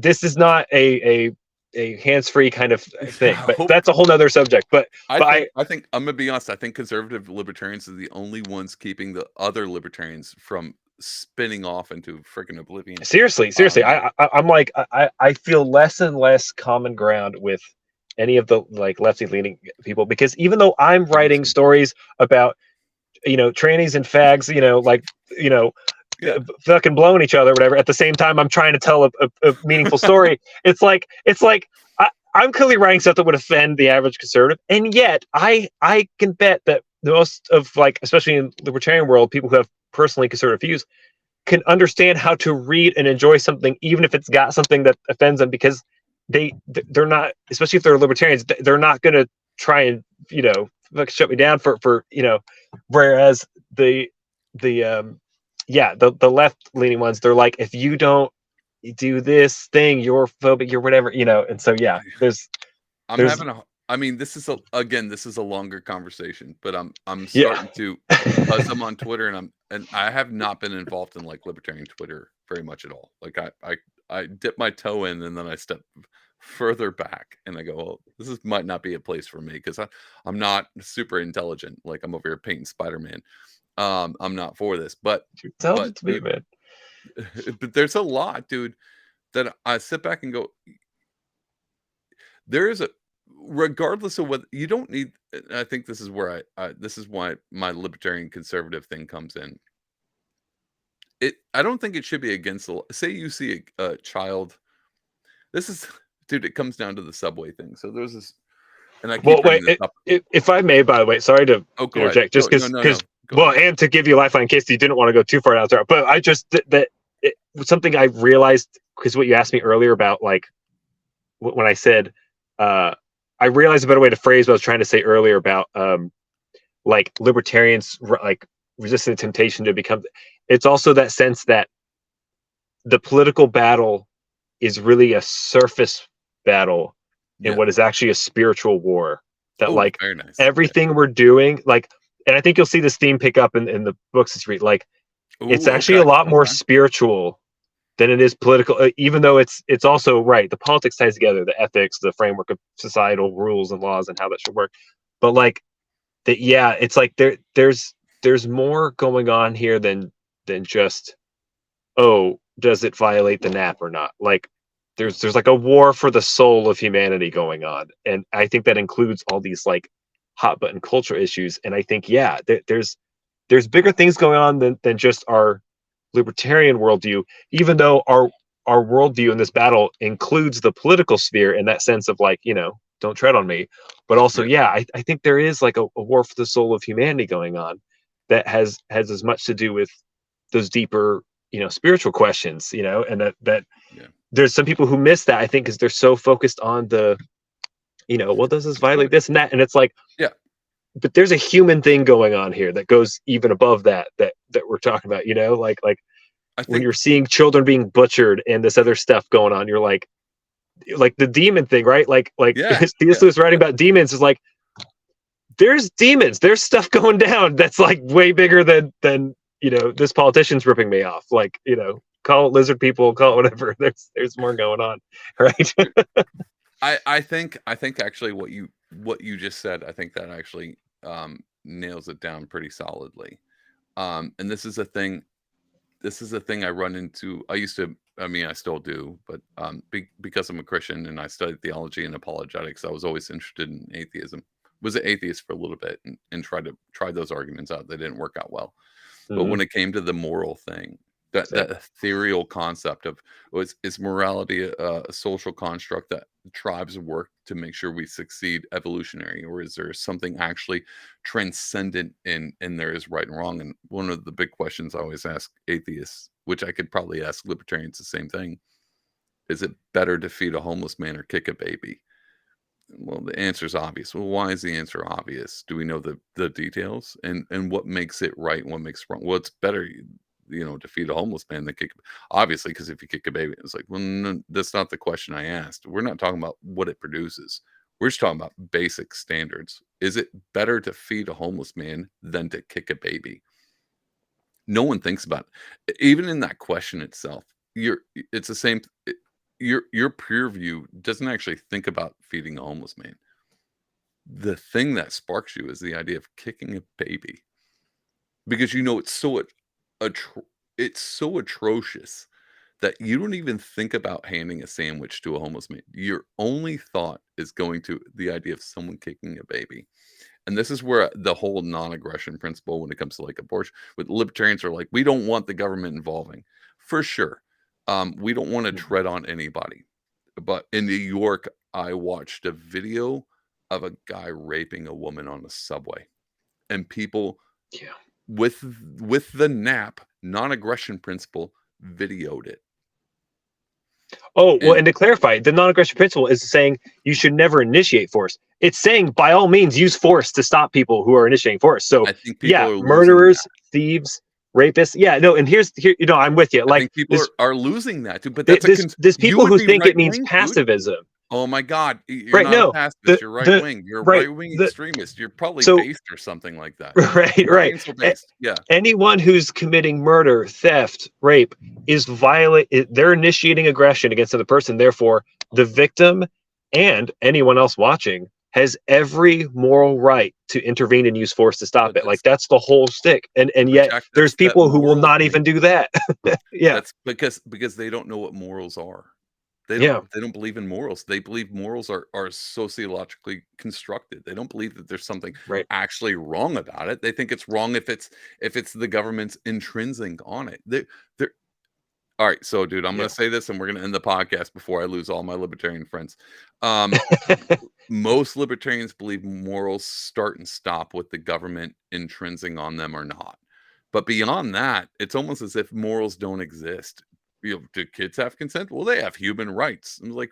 this is not a hands-free kind of I thing, but hope that's a whole nother subject. But I think I'm gonna be honest. I think conservative libertarians are the only ones keeping the other libertarians from spinning off into freaking oblivion. seriously, Um, I'm like, I feel less and less common ground with any of the like lefty leaning people, because even though I'm I do writing too. stories about trannies and fags, like you know Yeah, fucking blowing each other or whatever, at the same time I'm trying to tell a meaningful story. It's like I'm clearly writing stuff that would offend the average conservative, and yet I can bet that the most of, like, especially in the libertarian world, people who have personally conservative views can understand how to read and enjoy something even if it's got something that offends them, because they're not, especially if they're libertarians, they're not going to try and like shut me down for whereas the yeah, the left leaning ones, they're like, if you don't do this thing, you're phobic, you're whatever, and so yeah, I'm there's having a I mean, this is a longer conversation, but I'm Yeah. starting to, because I'm on Twitter and I have not been involved in like libertarian Twitter very much at all. Like I dip my toe in and then I step further back and I go, well, might not be a place for me because I'm not super intelligent. Like I'm over here painting Spider-Man. I'm not for this, You're but intelligent to me, man. but there's a lot, dude, that I sit back and go, there is a regardless of what you don't need. I think this is where this is why my libertarian conservative thing comes in. I don't think it should be against the law. Say you see a child. This is dude. It comes down to the subway thing. So there's this, and I keep Well, bringing wait, this up. if I may, by the way, sorry to Oh, go ahead. interject, Go, just no, no, no. Go well, ahead. and to give you a lifeline in case you didn't want to go too far out there, but I just that it, something I realized because what you asked me earlier about like when I said I realized a better way to phrase what I was trying to say earlier about like libertarians like resisting the temptation to become. It's also that sense that the political battle is really a surface battle in Yeah. what is actually a spiritual war. That Oh, like very nice. Yeah. everything we're doing, like, and I think you'll see this theme pick up in the books that you read. Like, it's Oh, actually okay. a lot more Okay. spiritual than it is political. Even though it's also right, the politics ties together, the ethics, the framework of societal rules and laws, and how that should work. But like that, yeah, it's like there's more going on here than just, oh, does it violate the nap or not? Like there's like a war for the soul of humanity going on, and I think that includes all these like hot button culture issues. And I think, yeah, there's bigger things going on than just our libertarian worldview, even though our worldview in this battle includes the political sphere in that sense of like, don't tread on me. But also, Right. yeah, I think there is like a war for the soul of humanity going on that has as much to do with those deeper, spiritual questions, and that Yeah. there's some people who miss that, I think, because they're so focused on the, well, does this violate this and that? And it's like, Yeah. but there's a human thing going on here that goes even above that we're talking about, like I when think. you're seeing children being butchered and this other stuff going on, you're like the demon thing, right? Like Yeah. C.S. Yeah. Lewis writing Yeah. about demons is like, there's demons, there's stuff going down that's like way bigger than this politician's ripping me off. Like, call it lizard people, call it whatever. There's more going on, right? I think actually what you just said, I think that actually nails it down pretty solidly. And this is a thing I run into. I mean, I still do, but because I'm a Christian and I studied theology and apologetics, I was always interested in atheism. Was an atheist for a little bit and tried those arguments out. They didn't work out well. But Mhm. when it came to the moral thing, that Same. ethereal concept of is morality a social construct that tribes work to make sure we succeed evolutionary, or is there something actually transcendent in there is right and wrong? And one of the big questions I always ask atheists, which I could probably ask libertarians the same thing, is it better to feed a homeless man or kick a baby? Well, the answer is obvious. Well, why is the answer obvious? Do we know the details and what makes it right and what makes it wrong? Well, it's better, to feed a homeless man than kick. Obviously, because if you kick a baby, it's like, well, no, that's not the question I asked. We're not talking about what it produces. We're just talking about basic standards. Is it better to feed a homeless man than to kick a baby? No one thinks about it. Even in that question itself, it's the same. Your peer view doesn't actually think about feeding a homeless man. The thing that sparks you is the idea of kicking a baby because atro- it's so atrocious that you don't even think about handing a sandwich to a homeless man. Your only thought is going to the idea of someone kicking a baby. And this is where the whole non-aggression principle when it comes to like abortion with libertarians are like, we don't want the government involving. For sure. We don't want to Mhm. tread on anybody. But in New York, I watched a video of a guy raping a woman on the subway. And people Yeah. with the NAP non-aggression principle videoed it. Oh, well, And and to clarify, the non-aggression principle is saying you should never initiate force. It's saying by all means use force to stop people who are initiating force. So I think people yeah, are losing murderers, that. thieves, rapists. Yeah, no, and here, I'm with you. I Like think people this, are losing that too, but there's people you who would be think right it means wing, dude. passivism. Oh my God, you're Right? not a No, pacifist. the You're right the wing. You're a right right wing the extremist. You're probably so based or something like that. right, You're right. cancel based. Yeah, Anyone who's committing murder, theft, rape is they're initiating aggression against another person. Therefore, the victim and anyone else watching has every moral right to intervene and use force to stop but it. Like that's the whole stick. And but yet Jack, there's that's that people who will moral not thing. even do that. Yeah. That's because they don't know what morals are. Yeah. They don't believe in morals. They believe morals are sociologically constructed. They don't believe that there's something Right. actually wrong about it. They think it's wrong if it's the government's intrinsic on it. They're all right. So, dude, I'm Yeah. gonna say this, and we're gonna end the podcast before I lose all my libertarian friends. Um, most libertarians believe morals start and stop with the government intrinsing on them or not. But beyond that, it's almost as if morals don't exist. Do kids have consent? Well, they have human rights. And like,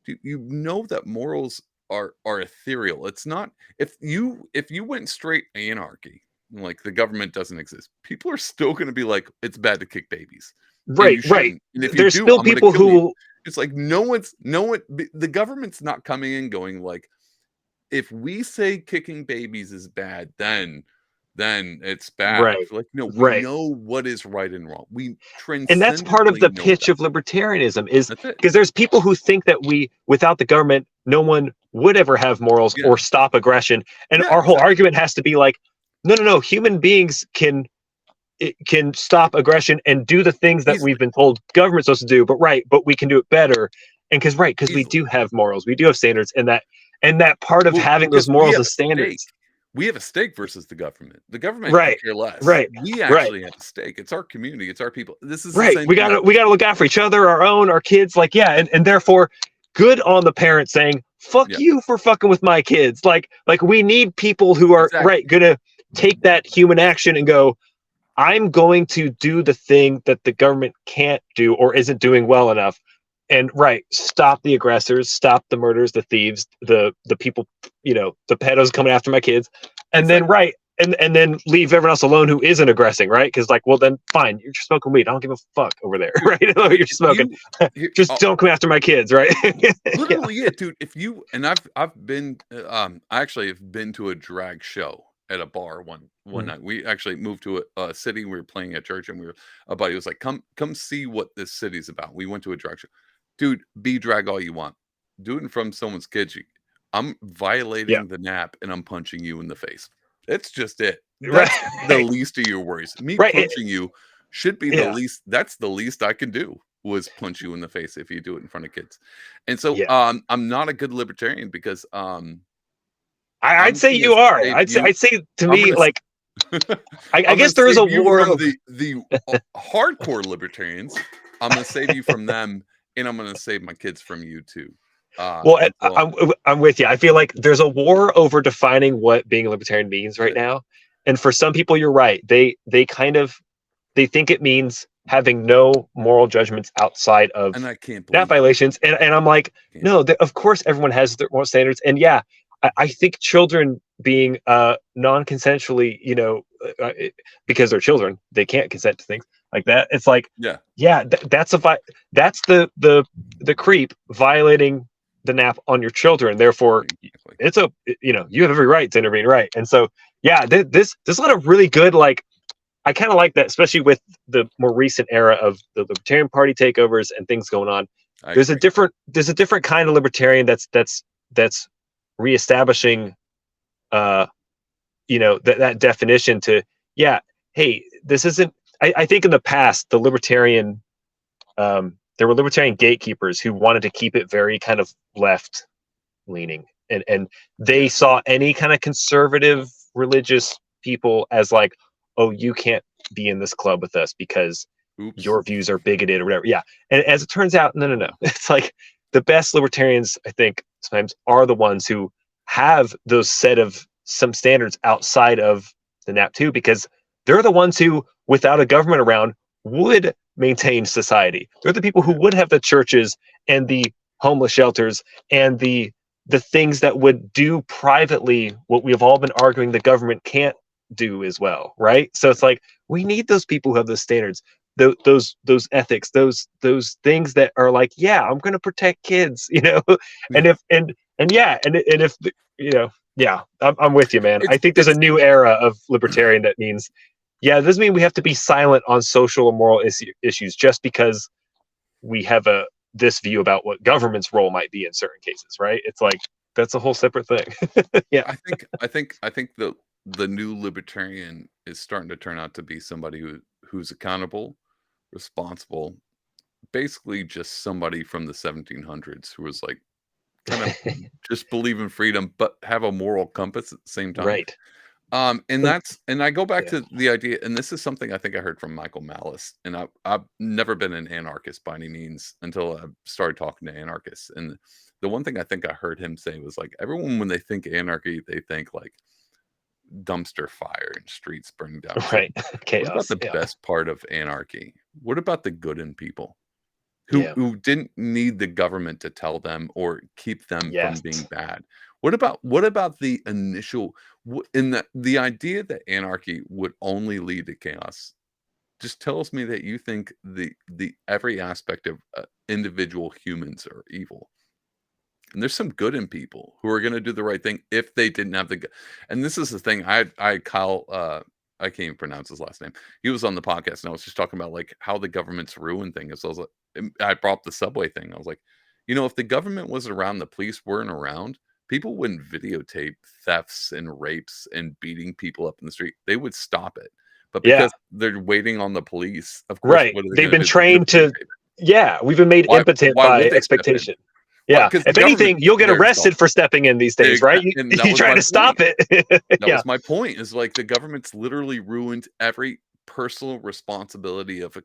you know that morals are ethereal. It's not if you went straight anarchy, like the government doesn't exist, people are still going to be like, it's bad to kick babies, and Right. you Right. shouldn't. And if you There's do, still I'm going to people kill who you. will. It's like no one. The government's not coming in going like, if we say kicking babies is bad, then it's bad. Right. Like, no, we Right. know what is right and wrong. We And that's part of transcendently the know pitch that. of libertarianism is That's it. because there's people who think that without the government, no one would ever have morals Yeah. or stop aggression. And Yeah, our whole exactly. argument has to be like, no, human beings can stop aggression and do the things that we've Easily. been told government's supposed to do, but we can do it better. And because we Easily. do have morals, we do have standards, and that part of Well, having those because we morals have as a stake. standards. We have a stake versus the government. The government could Right, care less. right, We right. actually have a stake. It's our community. It's our people. This is the Right. same We thing that gotta we gotta look out for each other, our own, our kids. Like, yeah, and therefore, good on the parents saying, "Fuck yeah, you for fucking with my kids." Like we need people who are right exactly. gonna take that human action and go, "I'm going to do the thing that the government can't do or isn't doing well enough." And right, stop the aggressors, stop the murders, the thieves, the people, the pedos coming after my kids, and then Exactly. right, and then leave everyone else alone who isn't aggressing, right? Because like, well, then fine, you're smoking weed. I don't give a fuck over there, Dude, right? You're if smoking. you here, Just don't come after my kids, right? Yeah. literally it, dude. If you and I've been I actually have been to a drag show at a bar one Mhm. night. We actually moved to a city. We were playing at church, and a buddy was like, come see what this city's about." We went to a drag show, dude. Be drag all you want. Do it in front of someone's kids. I'm Yeah. violating the nap, and I'm punching you in the face. It's just it. That's the Right. least of your worries. Me Right. punching you should be the Yeah. least. That's the least I can do, was punch you in the face if you do it in front of kids. And so, Yeah. I'm not a good libertarian because, I'd I'm say gonna you are. save I'd say you. I'd say to I'm me, gonna like, I I'm gonna guess there is a save you war from of the hardcore libertarians. I'm gonna save you from them, and I'm gonna save my kids from you too. well, And so, I'm with you. I feel like there's a war over defining what being a libertarian means that's right it. now. And for some people, you're right. They kind of they think it means having no moral judgments outside of And I can't not blame them. violations. And I'm like, Can't. no, of course everyone has their moral standards. And yeah, I think children being non-consensually, because they're children, they can't consent to things like that. It's like, Yeah. yeah, that's the creep violating the nap on your children. Therefore, Exactly. you have every right to intervene, right? And so, yeah, this a lot of really good, like, I kind of like that, especially with the more recent era of the Libertarian Party takeovers and things going on. I There's a agree. different kind of libertarian that's reestablishing that definition to, yeah, hey, this isn't. I think in the past there were libertarian gatekeepers who wanted to keep it very kind of left leaning, and they Yeah. saw any kind of conservative religious people as like, oh, you can't be in this club with us because Oops. your views are bigoted or whatever. Yeah. And as it turns out, no. It's like the best libertarians, I think, sometimes are the ones who have those set of some standards outside of the NAP too, because they're the ones who, without a government around, would maintain society. They're the people who Yeah. would have the churches and the homeless shelters and the things that would do privately what we've all been arguing the government can't do as well, right? So it's Yeah. like we need those people who have those standards. those ethics, those things that are like, yeah, I'm going to protect kids, and if and yeah, and if yeah, I'm with you, man. I think there's a it's new era of libertarian that means, yeah, it doesn't mean we have to be silent on social or moral issues just because we have this view about what government's role might be in certain cases, right? It's like that's a whole separate thing. Yeah. I think the new libertarian is starting to turn out to be somebody who's accountable, responsible, basically just somebody from the 1700s who was like kind of just believe in freedom, but have a moral compass at the same time. Right. And I go back Yeah. to the idea, and this is something I think I heard from Michael Malice, and I've never been an anarchist by any means until I started talking to anarchists. And the one thing I think I heard him say was like, everyone, when they think anarchy, they think like dumpster fire and streets burning down. It's like, Right. what about Chaos. the Yeah. best part of anarchy? What about the good in people who Yeah. didn't need the government to tell them or keep them from Yes. being bad? What about the initial in the idea that anarchy would only lead to chaos? Just tells me that you think the every aspect of individual humans are evil. And there's some good in people who are gonna do the right thing if they didn't have the g and this is the thing, I Kyle, I can't even pronounce his last name. He was on the podcast, and I was just talking about, like, how the government's ruined things. So I was like I brought up the subway thing. I was like, if the government wasn't around, the police weren't around, people wouldn't videotape thefts and rapes and beating people up in the street. They would stop it. But Yeah. because they're waiting on the police, of course, Right. what are they They've gonna been do? They're gonna trained to, videotape it. yeah, we've been made impotent Why by would they step in? expectation. Why? Yeah. Because the If government's anything, you'll get there to stop arrested for stepping in these days, right? exact and that You was try my to stop point. it. That Yeah. was my point, is like the government's literally ruined every personal responsibility of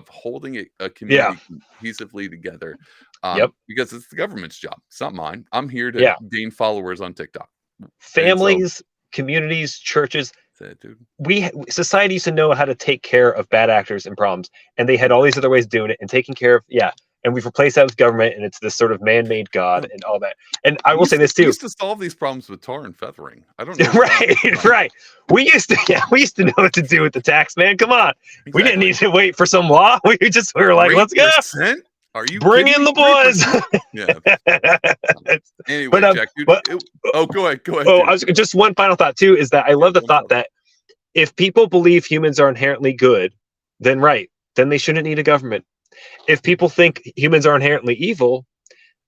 holding a Yeah. community cohesively together, Yep. because it's the government's job. It's not mine. I'm here to Yeah. gain followers on TikTok. And so Families, communities, churches, that's it, dude. society used to know how to take care of bad actors and problems, and they had all these other ways of doing it and taking care of, yeah, and we've replaced that with government, and it's this sort of man-made god No, and all that. And I we will say used to this we too. used to solve these problems with tar and feathering. I don't know why. Right, right. We used to know what to do with the tax, man. Come on, we didn't need Exactly. to wait for some law. We were like, let's go, 3%? Are you bring kidding in me? the boys. 3%? Yeah. But Anyway, Jack, dude, but oh, go ahead, oh, dude. just one final thought too is that I Yeah, love the one thought final. that if people believe humans are inherently good, then right, then they shouldn't need a government. If people think humans are inherently evil,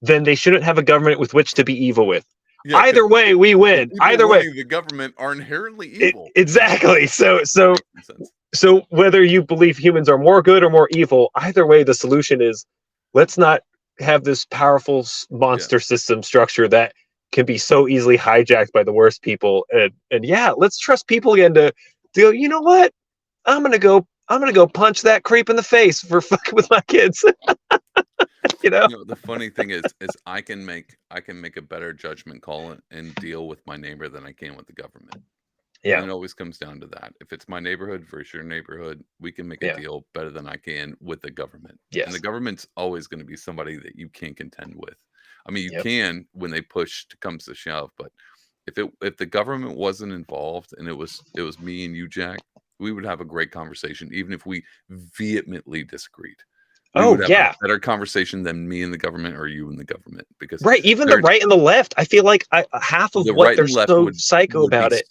then they shouldn't have a government with which to be evil with. Yeah, because Either way, we the win. people Either way, running the government are inherently evil. exactly. Makes no sense. So whether you believe humans are more good or more evil, either way, the solution is let's not have this powerful Yeah. monster system structure that can be so easily hijacked by the worst people. And yeah, let's trust people again to go, you know what? I'm gonna go punch that creep in the face for fucking with my kids. you know? The funny thing is I can make a better judgment call and deal with my neighbor than I can with the government. And Yeah, it always comes down to that. If it's my neighborhood versus your neighborhood, we can make a yeah, deal better than I can with the government. And the yes, government's always going to be somebody that you can't contend with. I mean, you yep. can when they push to comes to shove, but if the government wasn't involved and it was me and you, Jack, we would have a great conversation, even if we vehemently disagreed. We Oh would have a yeah, better conversation than me and the government or you and the government because right. Even the there's right and the left, I feel like half of the what right they're and left so would psycho would be about it.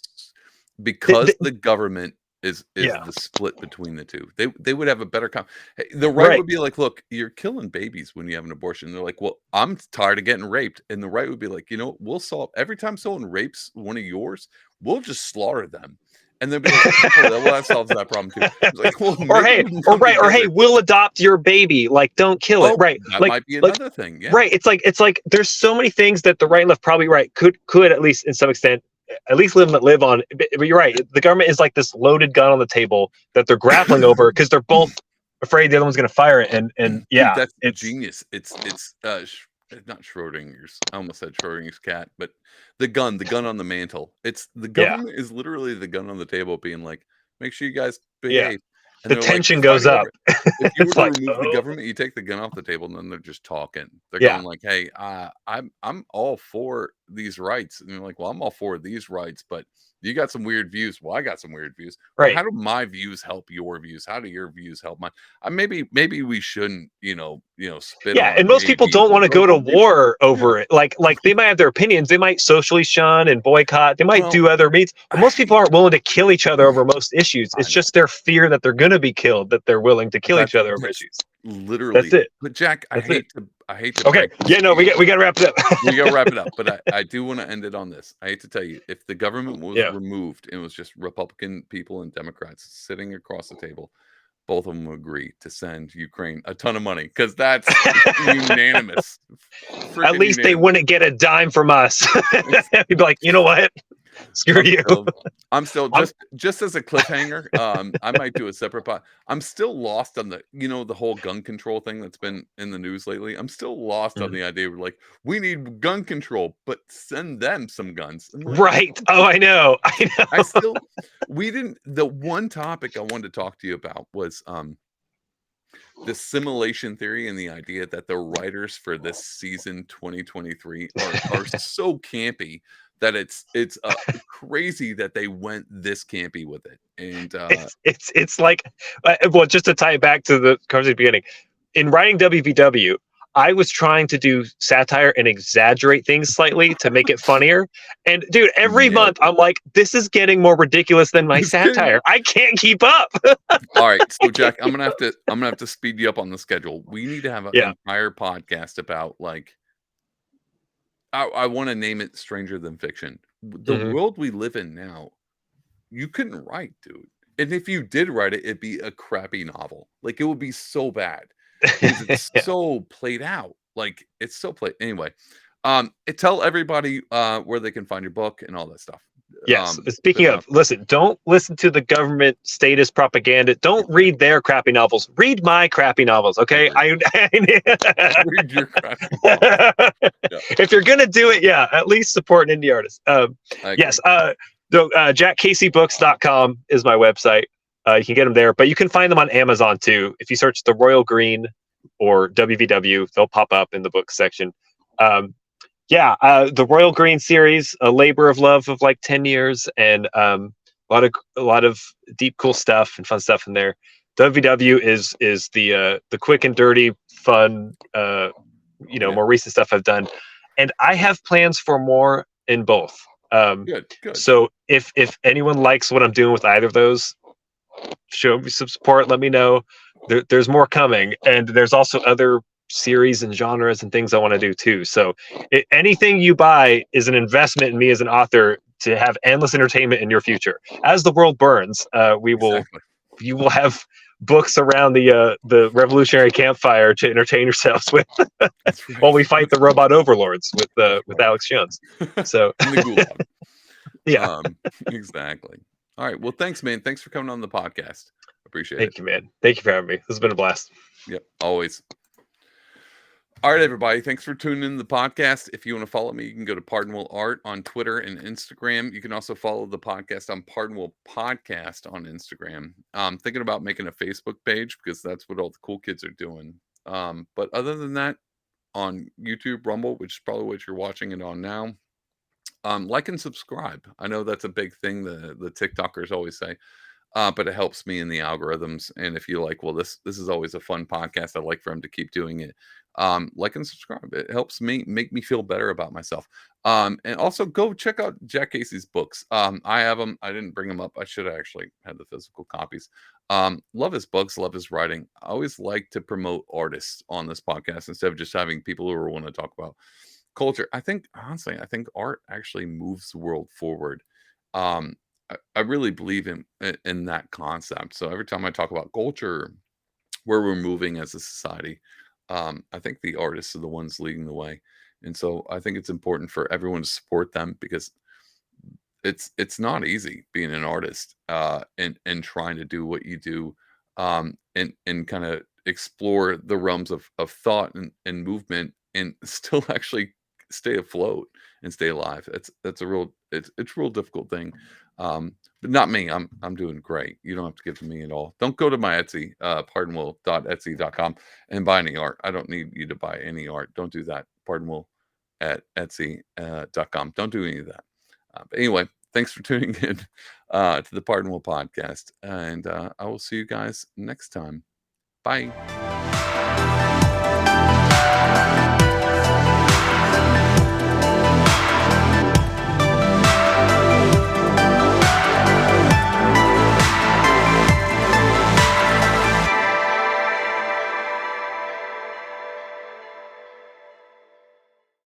because the government is Yeah, the split between the two. They would have a better hey, the right right. would be like, "Look, you're killing babies when you have an abortion." They're like, "Well, I'm tired of getting raped." And the right would be like, we'll solve every time someone rapes one of yours, we'll just slaughter them." And they'll be like, "Oh, well, that solves that problem too." It's like, "Well, or maybe hey, we can or come right, or hey, together." we'll adopt your baby. Like, don't kill it. Oh, Right, that might be like another thing. Yeah. right. It's like there's so many things that the right and left probably right could at least in some extent at least live on. But you're right. The government is like this loaded gun on the table that they're grappling over because they're both afraid the other one's going to fire it. And Dude, yeah, that's it's genius. It's not Schrodinger's. I almost said Schrodinger's cat, but the gun on the mantle. It's the yeah, government is literally the gun on the table, being like, "Make sure you guys yeah. behave." And The they're like, tension goes "Fighting up. over it." If you were It's to like, remove the oh government, you take the gun off the table, and then they're just talking. They're yeah, going like, "Hey, I'm all for these rights," and you're like, "Well, I'm all for these rights, but You got some weird views. Well, I got some weird views. Well, Right. how do my views help your views? How do your views help mine? Maybe we shouldn't, spit Yeah, on and most A, people B, don't C, want to or go to maybe we war yeah. over it. Like they might have their opinions. They might socially shun and boycott. They might Well, do other means, but I most people hate aren't willing to kill each other over most issues. I It's know. just their fear that they're going to be killed that they're willing to kill each other over That's issues. That's literally it. but Jack, That's it. I hate to Okay. break this Yeah. to No, we you. got to wrap it We gotta up. wrap it up, but I do want to end it on this. I hate to tell you, if the government was Yeah. removed and it was just Republican people and Democrats sitting across the table, both of them would agree to send Ukraine a ton of money because that's unanimous, At freaking least they unanimous. wouldn't get a dime from us. It's, He'd be like, you know what? Screw I'm you. still, I'm still I'm just as a cliffhanger. I might do a separate pod. I'm still lost on the whole gun control thing that's been in the news lately. I'm still lost on Mhm. the idea of like we need gun control, but send them some guns. I'm like, Right. Oh, I know. I I know. still we didn't the one topic I wanted to talk to you about was the simulation theory and the idea that the writers for this season 2023 are so campy that it's crazy that they went this campy with it. And It's like, well, just to tie it back to the conversation beginning, in writing WVW, I was trying to do satire and exaggerate things slightly to make it funnier. And dude, every nailed month it. I'm like, this is getting more ridiculous than my It's getting satire. I can't keep up. all right. So Jack, I'm gonna have to speed you up on the schedule. We need to have an Yeah. entire podcast about like I want to name it Stranger Than Fiction. The Hmm. world we live in now, you couldn't write, dude. And if you did write it, it'd be a crappy novel. Like it would be so bad because it's Yeah. so played out. Like it's so played. Anyway, tell everybody where they can find your book and all that stuff. Yes. Quick Speaking enough. of, listen, don't listen to the government statist propaganda. Don't read Exactly. their crappy novels. Read my crappy novels. I Okay. agree. Read your crappy novels. Yeah, If you're gonna do it, yeah, at least support an indie artist. I Yes. agree. JackCaseyBooks.com is my website. You can get them there, but you can find them on Amazon too. If you search the Royal Green or WVW, they'll pop up in the book section. Um, yeah, the Royal Green series, a labor of love of like 10 years, and a lot of deep, cool stuff and fun stuff in there. WVW is the quick and dirty, fun, Yeah, more recent stuff I've done, and I have plans for more in both. good, good. So if anyone likes what I'm doing with either of those, show me some support. Let me know. There's more coming, and there's also other series and genres and things I want to do too. So anything you buy is an investment in me as an author to have endless entertainment in your future. As the world burns, we will Exactly. you will have books around the revolutionary campfire to entertain yourselves with That's while right. we fight the robot overlords That's with Alex Jones. right. So In the gulag. yeah, Um, exactly. All right. Well, thanks, man. Thanks for coming on the podcast. Appreciate it. thank you, man. Thank you for having me. This has been a blast. Yep. Always. All right, everybody. Thanks for tuning in to the podcast. If you want to follow me, you can go to Pardonable Art on Twitter and Instagram. You can also follow the podcast on Pardonable Podcast on Instagram. I'm thinking about making a Facebook page because that's what all the cool kids are doing. But other than that, on YouTube, Rumble, which is probably what you're watching it on now, like and subscribe. I know that's a big thing the TikTokers always say, but it helps me in the algorithms. And if you like, well, this is always a fun podcast. I'd like for him to keep doing it. Like and subscribe. It helps me make me feel better about myself. And also go check out Jack Casey's books. I have them. I didn't bring them up. I should have actually had the physical copies. Love his books, love his writing. I always like to promote artists on this podcast instead of just having people who want to talk about culture. I think honestly, I think art actually moves the world forward. I really believe in that concept. So every time I talk about culture, where we're moving as a society, I think the artists are the ones leading the way, and so I think it's important for everyone to support them because it's not easy being an artist and trying to do what you do, and kind of explore the realms of thought and movement and still actually stay afloat and stay alive. That's a real it's a real difficult thing. But not me. I'm doing great. You don't have to give to me at all. Don't go to my Etsy, pardonable.etsy.com and buy any art. I don't need you to buy any art. Don't do that. Pardonable at Etsy.com. Don't do any of that. But anyway, thanks for tuning in to the Pardon Will podcast. And I will see you guys next time. Bye.